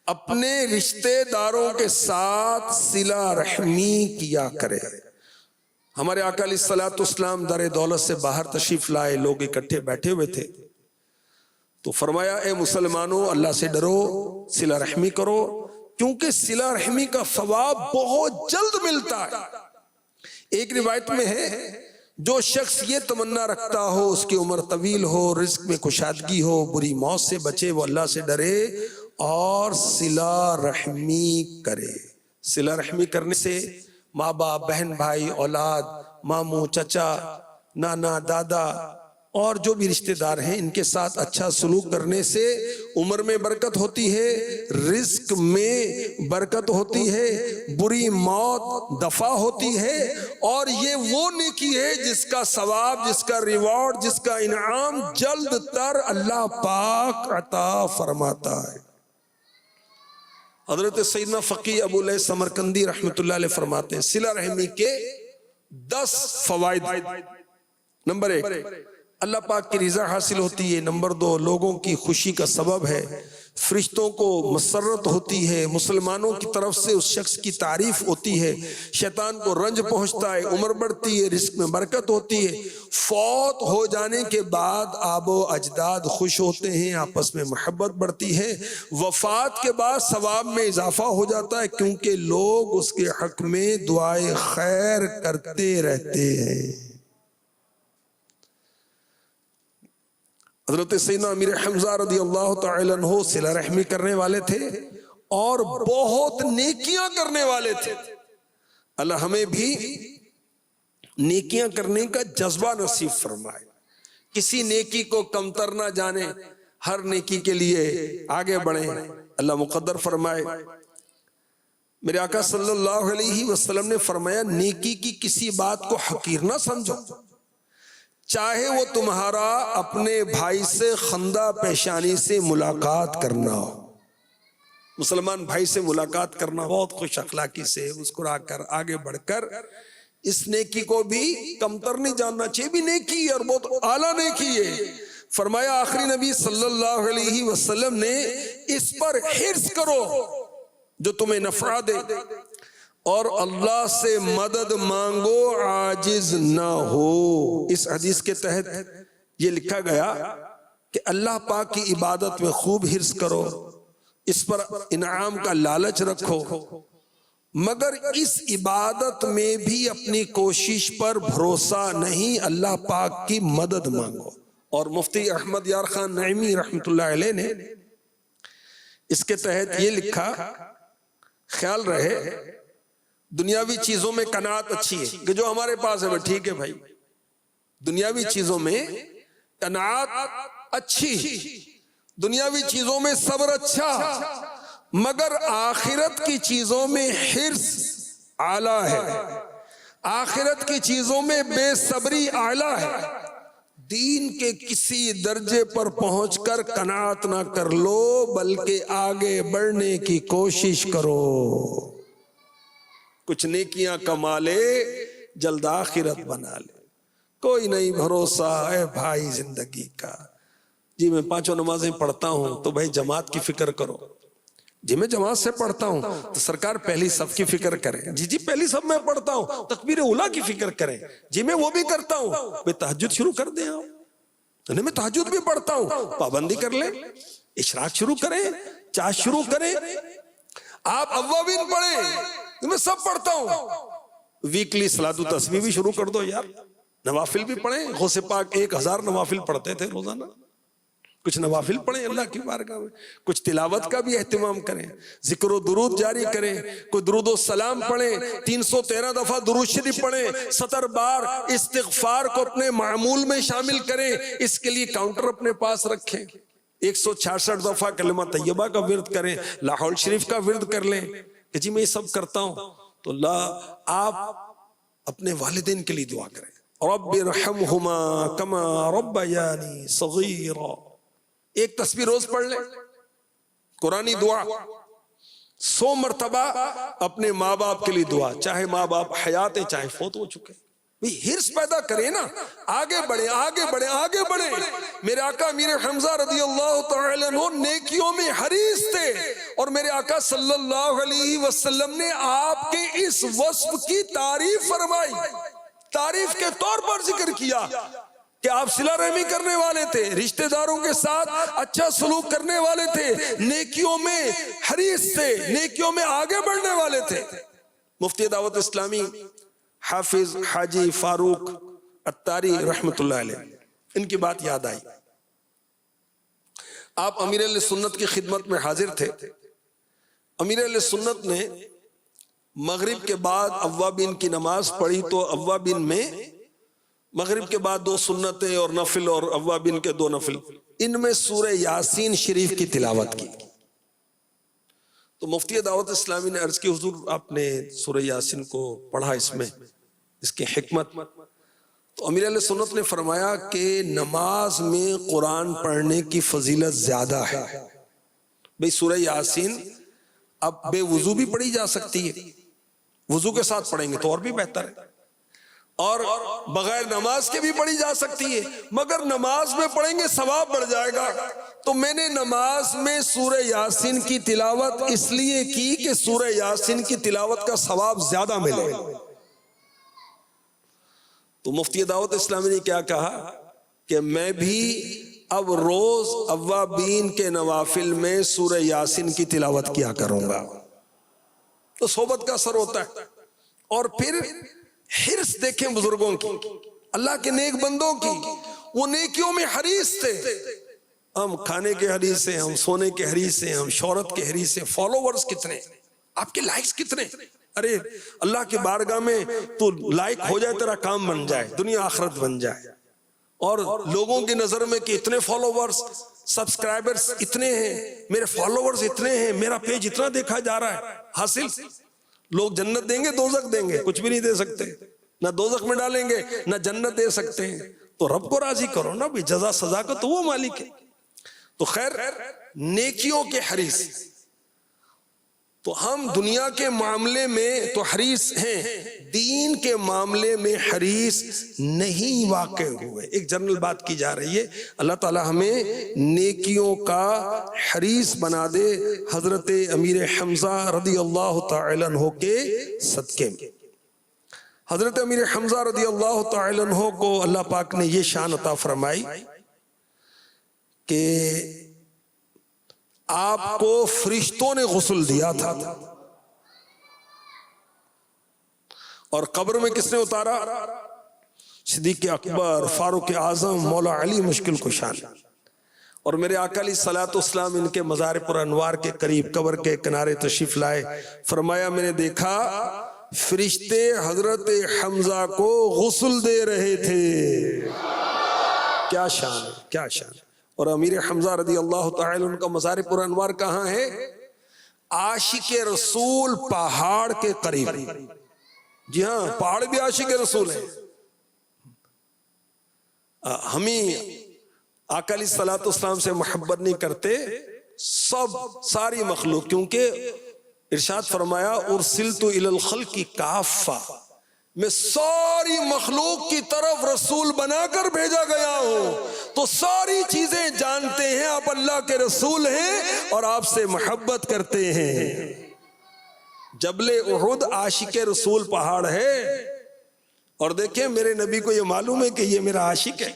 اپنے رشتہ داروں کے ساتھ صلہ رحمی کیا کرے۔ ہمارے آقا علیہ الصلوۃ والسلام در دولت سے باہر تشریف لائے، لوگ اکٹھے بیٹھے ہوئے تھے، تو فرمایا اے مسلمانوں، اللہ سے ڈرو، صلہ رحمی کرو، کیونکہ صلہ رحمی کا ثواب بہت جلد ملتا ہے۔ ایک روایت میں ہے، جو شخص یہ تمنا رکھتا ہو اس کی عمر طویل ہو، رزق میں کشادگی ہو، بری موت سے بچے، وہ اللہ سے ڈرے اور صلہ رحمی کرے۔ صلہ رحمی کرنے سے ماں باپ، بہن بھائی، اولاد، ماموں، چچا، نانا، دادا اور جو بھی رشتہ دار ہیں ان کے ساتھ اچھا سلوک کرنے سے عمر میں برکت ہوتی ہے، رزق میں برکت ہوتی ہے، بری موت دفع ہوتی ہے، اور یہ وہ نیکی ہے جس کا ثواب، جس کا ریوارڈ، جس کا انعام جلد تر اللہ پاک عطا فرماتا ہے۔ حضرت سیدنا فقی ابو الیث سمرقندی رحمۃ اللہ علیہ فرماتے ہیں صلہ رحمی کے 10 فوائد۔ نمبر 1، اللہ پاک کی رضا حاصل ہوتی ہے۔ نمبر 2، لوگوں کی خوشی کا سبب ہے، فرشتوں کو مسرت ہوتی ہے، مسلمانوں کی طرف سے اس شخص کی تعریف ہوتی ہے، شیطان کو رنج پہنچتا ہے، عمر بڑھتی ہے، رزق میں برکت ہوتی ہے، فوت ہو جانے کے بعد آب و اجداد خوش ہوتے ہیں، آپس میں محبت بڑھتی ہے، وفات کے بعد ثواب میں اضافہ ہو جاتا ہے کیونکہ لوگ اس کے حق میں دعائے خیر کرتے رہتے ہیں۔ حضرت سیدنا امیر حمزہ رضی اللہ تعالی عنہ صلہ رحمی کرنے والے تھے اور بہت نیکیاں کرنے والے تھے۔ اللہ ہمیں بھی نیکیاں کرنے کا جذبہ نصیب فرمائے، کسی نیکی کو کمتر نہ جانے، ہر نیکی کے لیے آگے بڑھیں، اللہ مقدر فرمائے۔ میرے آقا صلی اللہ علیہ وسلم نے فرمایا نیکی کی کسی بات کو حقیر نہ سمجھو، چاہے وہ تمہارا اپنے بھائی سے خندہ پیشانی سے ملاقات کرنا ہو۔ مسلمان بھائی سے ملاقات کرنا بہت خوش اخلاقی سے مسکرا کر آگے بڑھ کر، اس نیکی کو بھی کمتر نہیں جاننا چاہیے، بھی نیکی ہے اور بہت اعلیٰ نیکی ہے۔ فرمایا آخری نبی صلی اللہ علیہ وسلم نے اس پر حرص کرو جو تمہیں نفع دے، اور اللہ سے مدد مانگو عاجز نہ ہو۔ اس حدیث کے تحت یہ لکھا گیا کہ اللہ پاک کی عبادت میں خوب حرص کرو، اس پر انعام کا لالچ رکھو، مگر اس عبادت میں بھی اپنی کوشش پر بھروسہ نہیں، اللہ پاک کی مدد مانگو۔ اور مفتی احمد یار خان نعیمی رحمۃ اللہ علیہ نے اس کے تحت یہ لکھا، خیال رہے دنیاوی چیزوں میں قناعت اچھی ہے کہ جو ہمارے پاس ہے وہ ٹھیک ہے بھائی، دنیاوی چیزوں میں قناعت اچھی، دنیاوی چیزوں میں صبر اچھا، مگر آخرت کی چیزوں میں حرص اعلیٰ ہے، آخرت کی چیزوں میں بے صبری اعلیٰ ہے۔ دین کے کسی درجے پر پہنچ کر قناعت نہ کر لو، بلکہ آگے بڑھنے کی کوشش کرو، کچھ نیکیاں کما لے، جلد آخرت بنا لے۔ کوئی نہیں بھروسہ ہے بھائی زندگی کا، جی میں 5 نمازیں پڑھتا ہوں تو بھائی جماعت کی فکر کرو، جی میں جماعت سے پڑھتا ہوں تو سرکار پہلی صف کی فکر کریں، جی پہلی صف میں پڑھتا ہوں تکبیر اولیٰ کی فکر کریں، جی میں وہ بھی کرتا ہوں، میں تہجد شروع کر دیں آپ، میں تہجد بھی پڑھتا ہوں، پابندی کر لیں، اشراق شروع کریں، چاش شروع کریں، آپ اوابین پڑھیں، میں سب پڑھتا ہوں، ویکلی صلاۃ و تسبیح بھی شروع کر دو یار، نوافل بھی پڑھیں، غوث پاک 1000 نوافل پڑھتے تھے روزانہ، کچھ نوافل پڑھیں اللہ کی بارگاہ میں، کچھ تلاوت کا بھی اہتمام کریں، ذکر و درود جاری کریں، کوئی درود و سلام پڑھیں، 313 دفعہ درود شریف پڑھیں، 70 بار استغفار کو اپنے معمول میں شامل کریں، اس کے لیے کاؤنٹر اپنے پاس رکھیں، 166 دفعہ کلمہ طیبہ کا ورد کریں، لا حول شریف کا ورد کر لیں، کہ جی میں یہ سب کرتا ہوں، تو اللہ آپ اپنے والدین کے لیے دعا کریں، رب ارحمہما کما ربیانی صغیرا، ایک تسبیح روز پڑھ لیں، قرآنی دعا 100 مرتبہ اپنے ماں باپ کے لیے دعا، چاہے ماں باپ حیات ہیں چاہے فوت ہو چکے، حرص پیدا کریں نا، آگے بڑھیں آگے بڑھیں آگے بڑھیں۔ میرے آقا امیر حمزہ رضی اللہ تعالی عنہ نیکیوں میں حریص تھے، اور میرے آقا صلی اللہ علیہ وسلم نے آپ کے اس وصف کی تعریف فرمائی، تعریف کے طور پر ذکر کیا کہ آپ صلہ رحمی کرنے والے تھے، رشتہ داروں کے ساتھ اچھا سلوک کرنے والے تھے، نیکیوں میں حریص تھے، نیکیوں میں آگے بڑھنے والے تھے۔ مفتی دعوت اسلامی حافظ حاجی فاروق اتاری رحمت اللہ علیہ، ان کی بات یاد آئی، آپ امیر علیہ سنت کی خدمت میں حاضر تھے، امیر علیہ سنت نے مغرب کے بعد اوابین کی نماز پڑھی تو اوابین میں مغرب کے بعد 2 سنتیں اور نفل اور اوابین کے 2 نفل، ان میں سورہ یاسین شریف کی تلاوت کی۔ تو مفتی دعوت اسلامی نے عرض کی حضور آپ نے سورہ یاسین کو پڑھا، اس کی حکمت؟ تو امیر اہل سنت نے فرمایا کہ نماز میں قرآن پڑھنے کی فضیلت زیادہ ہے۔ بھئی سورہ یاسین اب بے وضو بھی پڑھی جا سکتی ہے، وضو کے ساتھ پڑھیں گے تو اور بھی بہتر ہے، اور بغیر نماز کے بھی پڑھی جا سکتی ہے، مگر نماز میں پڑھیں گے ثواب بڑھ جائے گا۔ تو میں نے نماز میں سورہ یاسین کی تلاوت اس لیے کی کہ سورہ یاسین کی تلاوت کا ثواب زیادہ ملے۔ تو مفتی دعوت اسلامی نے کیا کہا کہ میں بھی اب روز اوابین کے نوافل میں سورہ یاسین کی تلاوت کیا کروں گا۔ تو صحبت کا اثر ہوتا ہے، اور پھر حرص دیکھیں بزرگوں کی، اللہ کے نیک بندوں کی، وہ نیکیوں میں حریص تھے۔ ہم کھانے کے حریص ہیں، ہم سونے کے حریص ہیں، ہم شہرت کے حریص ہیں، فالوورز کتنے، آپ کے لائکس کتنے؟ ارے اللہ کی بارگاہ میں تو لائک ہو جائے، تیرا کام بن جائے، دنیا آخرت بن جائے، اور لوگوں کی نظر میں کہ اتنے فالوورز، سبسکرائبرز اتنے ہیں، میرے فالوورز اتنے ہیں، میرا پیج اتنا دیکھا جا رہا ہے، حاصل لوگ جنت دیں گے دوزخ دیں گے؟ کچھ بھی نہیں دے سکتے، نہ دوزخ میں ڈالیں گے نہ جنت دے سکتے ہیں۔ تو رب کو راضی کرو نا بھی، جزا سزا کا تو وہ مالک ہے۔ تو خیر نیکیوں کے حریص، تو ہم دنیا کے معاملے میں تو حریص ہیں، دین کے معاملے میں حریص نہیں واقع ہوئے۔ ایک جنرل بات کی جا رہی ہے، اللہ تعالی ہمیں نیکیوں کا حریص بنا دے حضرت امیر حمزہ رضی اللہ تعالی عنہ کے صدقے میں۔ حضرت امیر حمزہ رضی اللہ تعالی عنہ کو اللہ پاک نے یہ شان عطا فرمائی کہ آپ کو فرشتوں نے غسل دیا تھا، اور قبر میں کس نے اتارا؟ صدیق اکبر، فاروق اعظم، مولا علی مشکل کشان۔ اور میرے آقا علیہ الصلوۃ والسلام ان کے مزار پر انوار کے قریب قبر کے کنارے تشریف لائے، فرمایا میں نے دیکھا فرشتے حضرت حمزہ کو غسل دے رہے تھے۔ کیا شان ہے، کیا شان ہے۔ اور امیر حمزہ رضی اللہ تعالی عنہ کا مزار پر انوار کہاں ہے؟ عاشق رسول پہاڑ کے قریب۔ جی ہاں، پہاڑ بھی عاشق رسول ہے۔ ہمیں آقا علیہ الصلوۃ والسلام سے محبت نہیں کرتے ساری مخلوق، کیونکہ ارشاد فرمایا ارسلت الی الخلق کافہ، میں ساری مخلوق کی طرف رسول بنا کر بھیجا گیا ہوں۔ تو ساری چیزیں جانتے ہیں آپ اللہ کے رسول ہیں اور آپ سے محبت کرتے ہیں۔ جبل احد عاشق رسول پہاڑ ہے، اور دیکھیں میرے نبی کو یہ معلوم ہے کہ یہ میرا عاشق ہے۔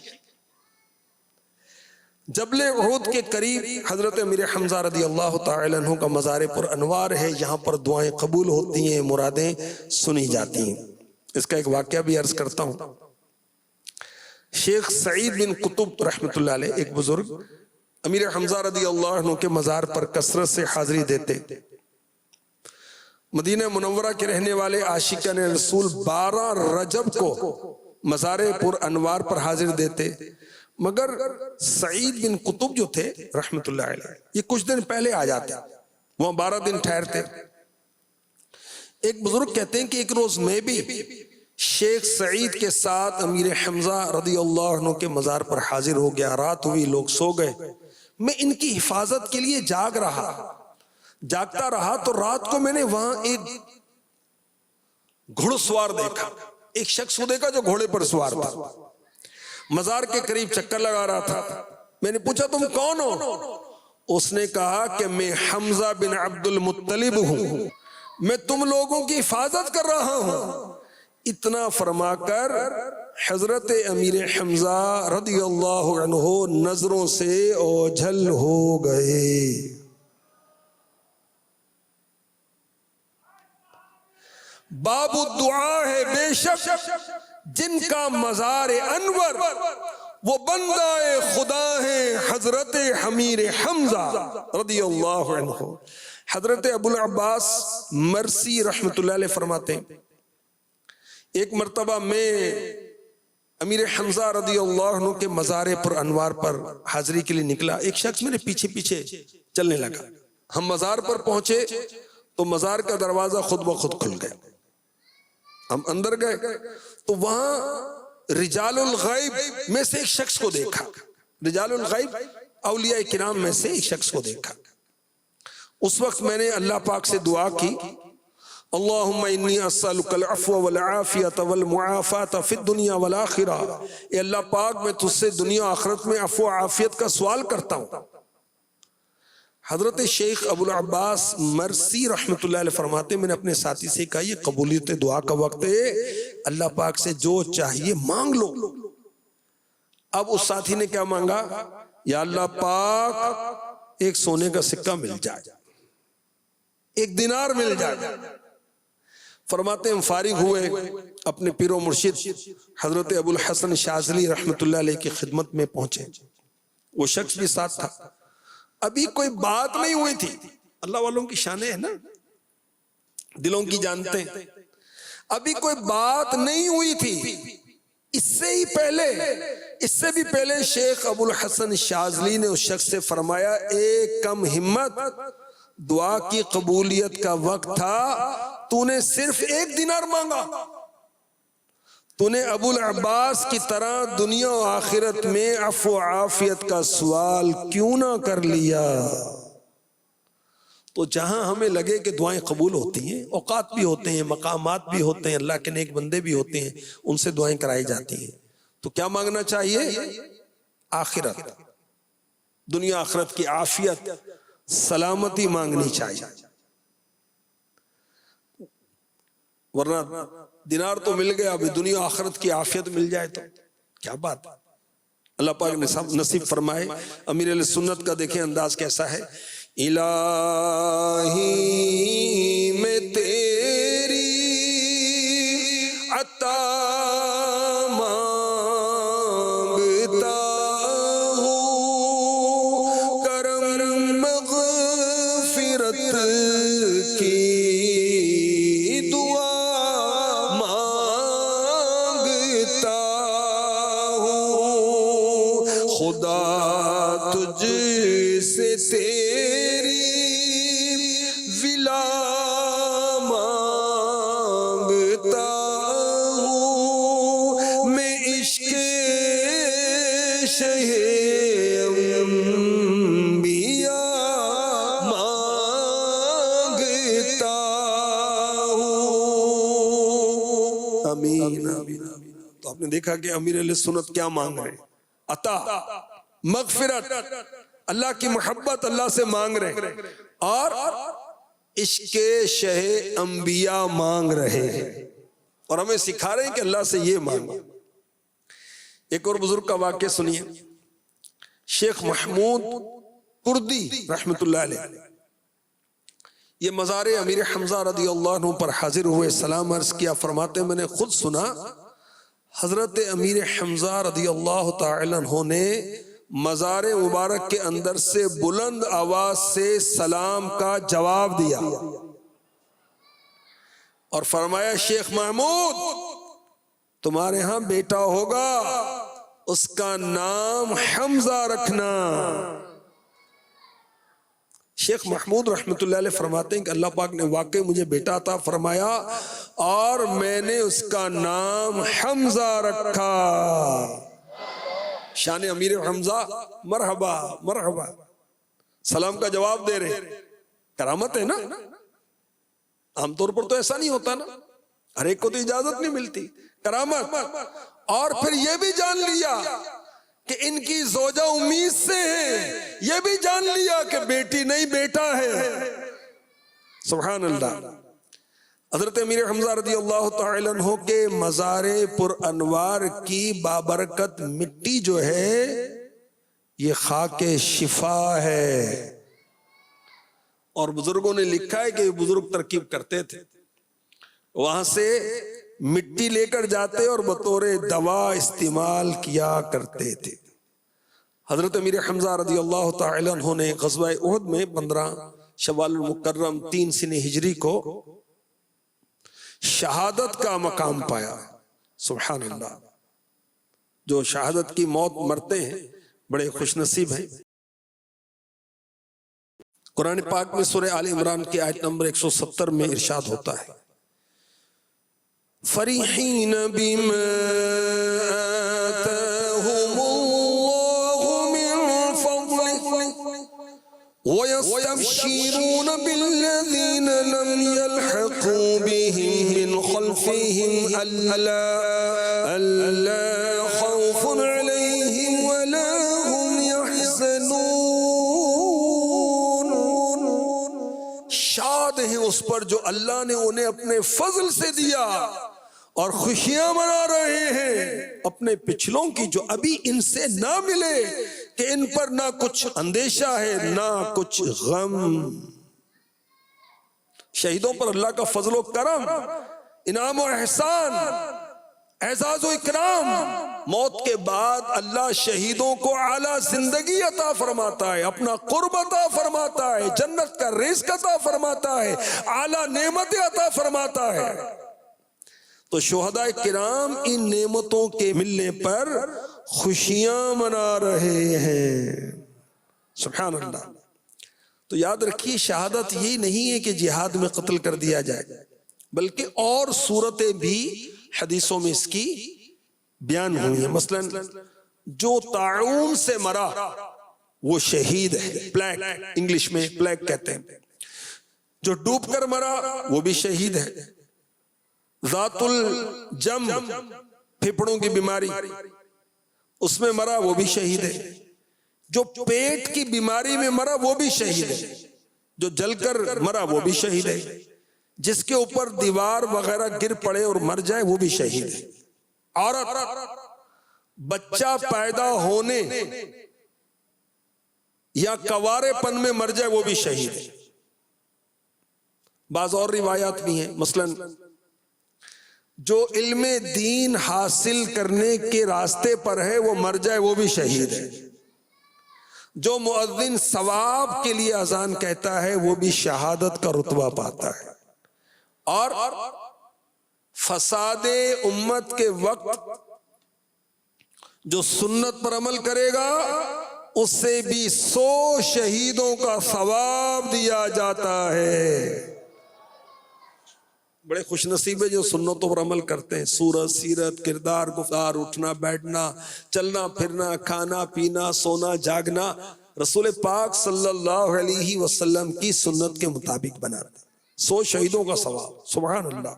جبل احد کے قریب حضرت امیر حمزہ رضی اللہ تعالی عنہ کا مزار پر انوار ہے، یہاں پر دعائیں قبول ہوتی ہیں، مرادیں سنی جاتی ہیں۔ اس کا ایک واقعہ بھی عرض کرتا ہوں۔ شیخ سعید بن قطب رحمۃ اللہ علیہ، ایک بزرگ، امیر حمزہ رضی اللہ عنہ کے مزار پر کثرت سے حاضری دیتے۔ مدینہ منورہ کے رہنے والے عاشقان رسول 12 رجب کو مزار پر انوار پر حاضر دیتے، مگر سعید بن قطب جو تھے رحمۃ اللہ علیہ، یہ کچھ دن پہلے آ جاتے، وہاں 12 دن ٹھہرتے۔ ایک بزرگ کہتے ہیں کہ ایک روز میں بھی شیخ سعید کے ساتھ امیر حمزہ رضی اللہ عنہ کے مزار پر حاضر ہو گیا۔ رات ہوئی، لوگ سو گئے، میں ان کی حفاظت کے لیے جاگتا رہا تو رات کو میں نے وہاں ایک گھڑ سوار دیکھا، ایک شخص کو دیکھا جو گھوڑے پر سوار تھا، مزار کے قریب چکر لگا رہا تھا۔ میں نے پوچھا تم کون ہو؟ اس نے کہا کہ میں حمزہ بن عبد المطلب ہوں، میں تم لوگوں کی حفاظت کر رہا ہوں۔ اتنا فرما کر حضرت امیر حمزہ رضی اللہ عنہ نظروں سے اوجھل ہو گئے۔ باب الدعا ہے بے شک جن کا مزار انور، وہ بندہ خدا ہے حضرت امیر حمزہ رضی اللہ عنہ۔ حضرت ابو العباس مرسی رحمت اللہ علیہ فرماتے ہیں، ایک مرتبہ میں امیر حمزہ رضی اللہ عنہ کے مزار پر انوار پر حاضری کے لیے نکلا. ایک شخص میرے پیچھے پیچھے چلنے لگا. ہم مزار پر پہنچے تو مزار کا دروازہ خود بخود کھل گیا. ہم اندر گئے تو وہاں رجال الغیب میں سے ایک شخص کو دیکھا. رجال الغیب اولیاء کرام میں سے ایک شخص کو دیکھا. اس وقت میں نے اللہ پاک سے دعا کی, اللہم انی اسألک العفو والعافیت والمعافات فی الدنیا والآخرہ. اے اللہ پاک میں تجھ سے دنیا آخرت میں عفو و عافیت کا سوال کرتا ہوں. حضرت شیخ ابو العباس مرسی رحمت اللہ علیہ فرماتے میں نے اپنے ساتھی سے کہا, یہ قبولیت دعا کا وقت ہے, اللہ پاک سے جو چاہیے مانگ لو. اب اس ساتھی نے کیا مانگا, یا اللہ پاک ایک سونے کا سکہ مل جائے, ایک دینار مل جائے. فرماتے ہیں فارغ ہوئے, اپنے پیر و مرشد حضرت ابو الحسن شاذلی رحمت اللہ علیہ کی خدمت میں پہنچے. وہ شخص بھی ساتھ تھا. ابھی کوئی بات نہیں ہوئی تھی. اللہ والوں کی شانیں ہیں نا, دلوں کی جانتے ہیں. ابھی کوئی بات نہیں ہوئی تھی. اس سے بھی پہلے شیخ ابو الحسن شاذلی نے اس شخص سے فرمایا, ایک کم ہمت, دعا کی قبولیت کا وقت تھا, تو نے صرف ایک دینار مانگا. تو نے ابو العباس کی طرح دنیا و آخرت میں عفو و عافیت کا سوال کیوں نہ کر لیا. تو جہاں ہمیں لگے کہ دعائیں قبول ہوتی ہیں, اوقات بھی ہوتے ہیں, مقامات بھی ہوتے ہیں, اللہ کے نیک بندے بھی ہوتے ہیں, ان سے دعائیں کرائی جاتی ہیں, تو کیا مانگنا چاہیے؟ آخرت, دنیا آخرت کی عافیت, سلامتی مانگنی چاہیے. ورنہ دینار تو مل گیا, ابھی دنیا آخرت کی عافیت مل جائے تو کیا بات. اللہ پاک نصیب فرمائے. امیر علیہ سنت کا دیکھیں انداز کیسا ہے, الہی میں تیری عطا مانگتا ہوں, کرم مغفرت کی خدا تجھ سے تیری ولا مانگتا ہوں, میں عشق شہ انبیاء مانگتا ہوں. آمین. تو آپ نے دیکھا کہ امیر علیہ سنت کیا مانگ رہے ہیں, عطا, مغفرت, اللہ کی محبت اللہ سے مانگ رہے, اور عشق شہ انبیاء مانگ رہے ہیں, اور ہمیں سکھا رہے ہیں کہ اللہ سے یہ مانگو. ایک اور بزرگ کا واقعہ سنیے. شیخ محمود کردی رحمت اللہ علیہ, یہ مزار امیر حمزہ رضی اللہ عنہ پر حاضر ہوئے, سلام عرض کیا. فرماتے میں نے خود سنا حضرت امیر حمزہ رضی اللہ تعالی عنہ نے مزار مبارک کے اندر سے بلند آواز سے سلام کا جواب دیا اور فرمایا, شیخ محمود تمہارے ہاں بیٹا ہوگا, اس کا نام حمزہ رکھنا. شیخ محمود رحمت اللہ علیہ فرماتے ہیں کہ اللہ پاک نے واقعی مجھے بیٹا عطا فرمایا اور میں نے اس کا نام حمزہ رکھا. شان امیر حمزہ, مرحبا مرحبا, سلام کا جواب دے رہے, کرامت ہے نا. عام طور پر تو ایسا نہیں ہوتا نا, ہر ایک کو تو اجازت نہیں ملتی, کرامت. اور پھر یہ بھی جان لیا کہ ان کی زوجہ امید سے ہیں, یہ بھی جان لیا کہ بیٹی نہیں بیٹا ہے. سبحان اللہ. حضرت امیر حمزہ رضی اللہ تعالی عنہ کے مزار پر انوار کی بابرکت مٹی جو ہے یہ خاک شفا ہے. اور بزرگوں نے لکھا ہے کہ یہ بزرگ ترکیب کرتے تھے, وہاں سے مٹی لے کر جاتے اور بطور دوا استعمال کیا کرتے تھے. حضرت امیر حمزہ رضی اللہ تعالی عنہ نے غزوہ احد میں 15 شوال المکرم 3 سن ہجری کو شہادت کا مقام پایا. سبحان اللہ. جو شہادت کی موت مرتے ہیں بڑے خوش نصیب ہیں۔ قرآن پاک میں سورہ آل عمران کی آیت نمبر 170 میں ارشاد ہوتا ہے فَرِحِينَ بِمَا آتَاهُمُ اللَّهُ مِن فَضْلِهِ وَيَسْتَبْشِرُونَ بِالَّذِينَ لَمْ يَلْحَقُوا بِهِم مِّنْ خَلْفِهِمْ أَلَّا خَوْفٌ عَلَيْهِمْ وَلَا هُمْ يَحْزَنُونَ۔ شاد ہیں اس پر جو اللہ نے انہیں اپنے فضل سے دیا اور خوشیاں منا رہے ہیں اپنے پچھلوں کی جو ابھی ان سے نہ ملے کہ ان پر نہ کچھ اندیشہ ہے نہ کچھ غم۔ شہیدوں پر اللہ کا فضل و کرم، انعام و احسان، اعزاز و اکرام، موت کے بعد اللہ شہیدوں کو اعلیٰ زندگی عطا فرماتا ہے، اپنا قرب عطا فرماتا ہے، جنت کا رزق عطا فرماتا ہے، اعلیٰ نعمتیں عطا فرماتا ہے۔ تو شہداء کرام ان نعمتوں کے ملنے پر خوشیاں منا رہے ہیں۔ سبحان اللہ۔ تو یاد رکھیے شہادت یہ نہیں ہے کہ جہاد میں قتل کر دیا جائے، بلکہ اور صورتیں بھی حدیثوں میں اس کی بیان ہوئی ہیں۔ مثلا جو طاعون سے مرا وہ شہید ہے، پلیگ انگلش میں پلیگ کہتے ہیں۔ جو ڈوب کر مرا وہ بھی شہید ہے۔ ذات الجم پھپڑوں کی بیماری اس میں مرا وہ بھی شہید ہے۔ جو پیٹ کی بیماری میں مرا وہ بھی شہید ہے۔ جو جل کر مرا وہ بھی شہید ہے۔ جس کے اوپر دیوار وغیرہ گر پڑے اور مر جائے وہ بھی شہید ہے۔ عورت بچہ پیدا ہونے یا کوارے پن میں مر جائے وہ بھی شہید ہے۔ بعض اور روایات بھی ہیں، مثلا جو علم دین حاصل کرنے کے راستے پر ہے وہ مر جائے وہ بھی شہید ہے۔ جو مؤذن ثواب کے لیے اذان کہتا ہے وہ بھی شہادت کا رتبہ پاتا ہے۔ اور فساد امت کے وقت جو سنت پر عمل کرے گا اس سے بھی 100 شہیدوں کا ثواب دیا جاتا ہے۔ بڑے خوش نصیب ہے جو سنتوں پر عمل کرتے ہیں، سورت، سیرت، کردار، گفتار، اٹھنا بیٹھنا، چلنا پھرنا، کھانا پینا، سونا جاگنا رسول پاک صلی اللہ علیہ وسلم کی سنت کے مطابق بناتے ہیں۔ 100 شہیدوں کا ثواب، سبحان اللہ۔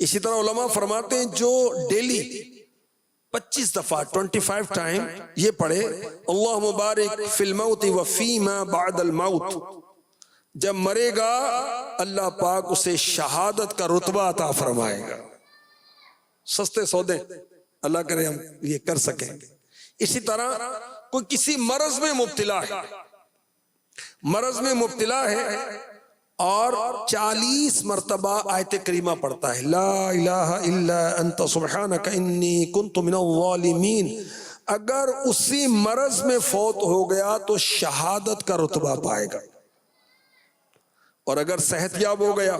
اسی طرح علماء فرماتے ہیں جو ڈیلی 25 دفعہ 25 ٹائم یہ پڑھے اللہ مبارک فی الموت و فیما بعد الموت، جب مرے گا اللہ پاک اسے شہادت کا رتبہ عطا فرمائے گا۔ سستے سودے اللہ کرے ہم یہ کر سکیں۔ اسی طرح کوئی کسی مرض میں مبتلا ہے اور 40 مرتبہ آیت کریمہ پڑھتا ہے، لا الہ الا انت سبحانک انی کنت من الظالمین، اگر اسی مرض میں فوت ہو گیا تو شہادت کا رتبہ پائے گا۔ اور اگر صحت یاب ہو گیا،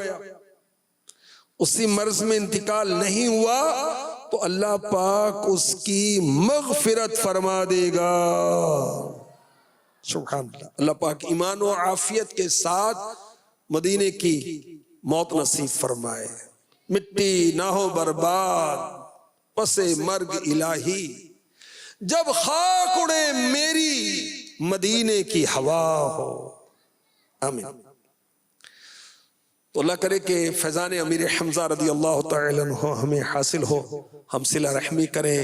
اسی مرض میں انتقال نہیں ہوا تو اللہ پاک اس کی مغفرت فرما دے گا۔ سبحان اللہ۔ اللہ پاک ایمان و عافیت کے ساتھ مدینے کی موت نصیب فرمائے، مٹی نہ ہو برباد پس مرگ الہی، جب خاک اڑے میری مدینے کی ہوا ہو۔ آمین۔ تو اللہ کرے کہ فیضان امیر حمزہ رضی اللہ تعالی عنہ ہمیں حاصل ہو، ہم صلہ رحمی کریں،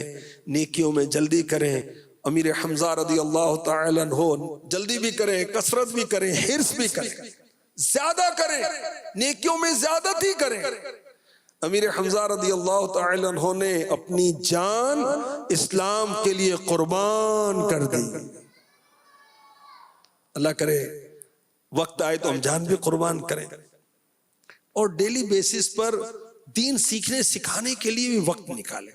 نیکیوں میں جلدی کریں۔ امیر حمزہ رضی اللہ تعالی عنہ جلدی بھی کریں، کثرت بھی کریں، حرص بھی کریں، زیادہ کریں، نیکیوں میں زیادتی کریں۔ امیر حمزہ رضی اللہ تعالی عنہ نے اپنی جان اسلام کے لیے قربان کر دی۔ اللہ کرے وقت آئے تو ہم جان بھی قربان کریں، اور ڈیلی بیسس پر دین سیکھنے سکھانے کے لیے بھی وقت نکالیں۔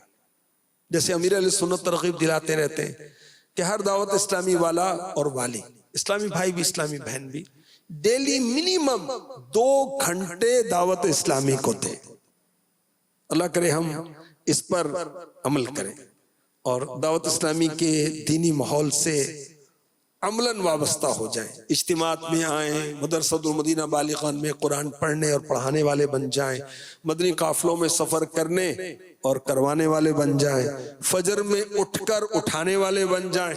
جیسے امیر علیہ سنت ترغیب دلاتے رہتے ہیں کہ ہر دعوت اسلامی والا اور والی، اسلامی بھائی بھی اسلامی بہن بھی، ڈیلی منیمم 2 گھنٹے دعوت اسلامی کو دیں۔ اللہ کرے ہم اس پر عمل کریں اور دعوت اسلامی کے دینی ماحول سے عملاً وابستہ ہو جائیں، اجتماعات میں آئیں، مدرسۃ المدینہ بالغان میں قرآن پڑھنے اور پڑھانے والے بن جائیں، مدنی قافلوں میں سفر کرنے اور کروانے والے بن جائیں، فجر میں اٹھ کر اٹھانے والے بن جائیں،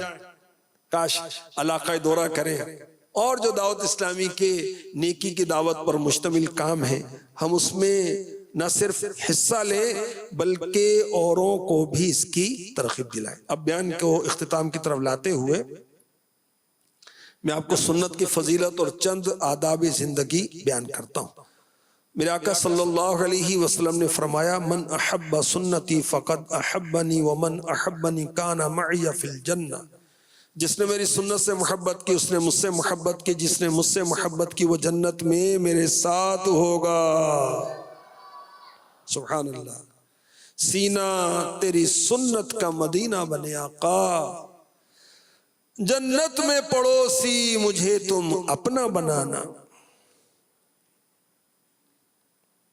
کاش علاقہ دورہ کریں، اور جو دعوت اسلامی کے نیکی کی دعوت پر مشتمل کام ہے ہم اس میں نہ صرف حصہ لیں بلکہ اوروں کو بھی اس کی ترغیب دلائیں۔ اب بیان کو اختتام کی طرف لاتے ہوئے میں آپ کو سنت کی فضیلت اور چند آداب زندگی بیان کرتا ہوں۔ میرے آقا صلی اللہ علیہ وسلم نے فرمایا، من احب سنتی فقد احبنی ومن احبنی کان معی فی الجنہ، جس نے میری سنت سے محبت کی اس نے مجھ سے محبت کی، جس نے مجھ سے محبت کی وہ جنت میں میرے ساتھ ہوگا۔ سبحان اللہ، سینہ تیری سنت کا مدینہ بنے آقا، جنت میں پڑوسی مجھے تم اپنا بنانا۔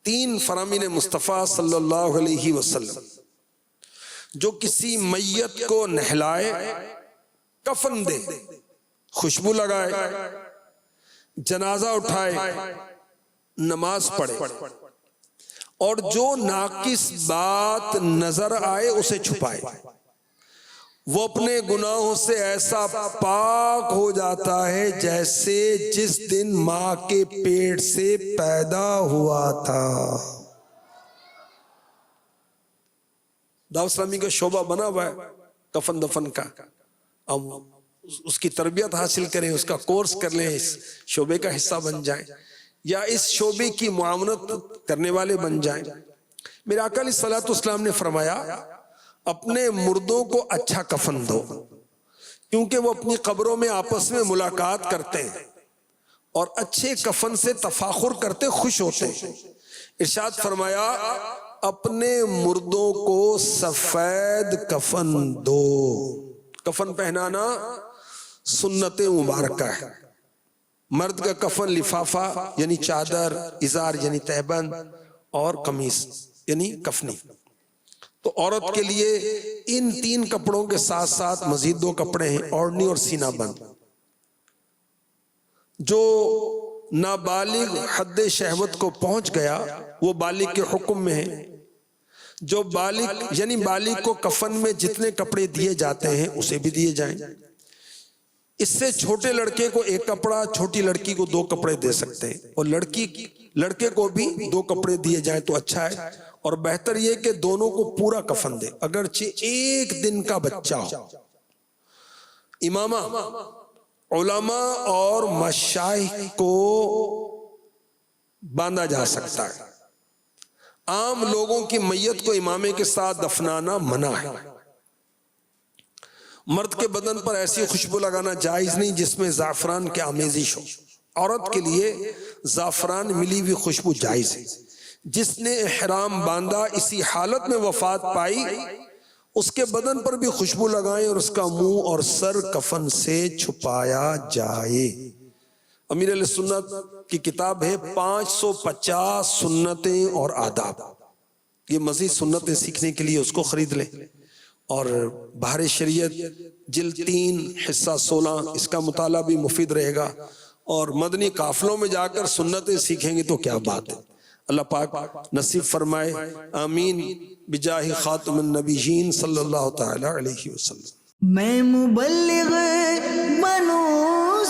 تین فرامین مصطفیٰ صلی اللہ علیہ وسلم جو کسی میت کو نہلائے، کفن دے، خوشبو لگائے، جنازہ اٹھائے، نماز پڑھے، اور جو ناقص بات نظر آئے اسے چھپائے، وہ اپنے گناہوں سے ایسا پاک ہو جاتا ہے جیسے جس دن ماں کے پیٹ سے پیدا ہوا تھا۔ دعوت اسلامی کا شعبہ بنا ہوا ہے کفن دفن کا، اب اس کی تربیت حاصل کریں، اس کا کورس کر لیں، اس شعبے کا حصہ بن جائیں، یا اس شعبے کی معاونت کرنے والے بن جائیں۔ میرے آقا علیہ الصلوۃ والسلام نے فرمایا، اپنے مردوں کو اچھا کفن دو، کیونکہ وہ اپنی قبروں میں آپس میں ملاقات کرتے ہیں اور اچھے کفن سے تفاخر کرتے، خوش ہوتے ہیں۔ ارشاد فرمایا، اپنے مردوں کو سفید کفن دو۔ کفن پہنانا سنت مبارکہ ہے۔ مرد کا کفن لفافہ یعنی چادر، ازار یعنی تہبند، اور قمیص یعنی کفنی۔ تو عورت کے لیے ان تین کپڑوں کے ساتھ ساتھ مزید دو کپڑے ہیں، اوڑھنی اور سینہ بند۔ جو نابالغ حد شہوت کو پہنچ گیا وہ بالغ کے حکم میں ہے۔ جو بالغ یعنی بالغ کو کفن میں جتنے کپڑے دیے جاتے ہیں اسے بھی دیے جائیں۔ اس سے چھوٹے لڑکے کو ایک کپڑا، چھوٹی لڑکی کو دو کپڑے دے سکتے ہیں، اور لڑکے کو بھی دو کپڑے دیے جائیں تو اچھا ہے، اور بہتر یہ کہ دونوں کو پورا کفن دے، اگرچہ ایک دن کا بچہ ہو۔ امامہ علماء اور مشائخ کو باندھا جا سکتا ہے، عام لوگوں کی میت کو امامے کے ساتھ دفنانا منع ہے۔ مرد کے بدن پر ایسی خوشبو لگانا جائز نہیں جس میں زعفران کے آمیزش ہو۔ عورت کے لیے زعفران ملی ہوئی خوشبو جائز ہے۔ جس نے احرام باندھا اسی حالت میں وفات پائی، اس کے بدن پر بھی خوشبو لگائیں اور اس کا منہ اور سر کفن سے چھپایا جائے۔ امیر علیہ سنت کی کتاب ہے 550 سنتیں اور آداب، یہ مزید سنتیں سیکھنے کے لیے اس کو خرید لیں، اور بحر شریعت جلد 3 حصہ 16 اس کا مطالعہ بھی مفید رہے گا، اور مدنی قافلوں میں جا کر سنتیں سیکھیں گے تو کیا بات ہے۔ اللہ پاک نصیب فرمائے، آمین، بجاہ خاتم النبیین صلی اللہ تعالی علیہ وسلم۔ میں مبلغ بنوں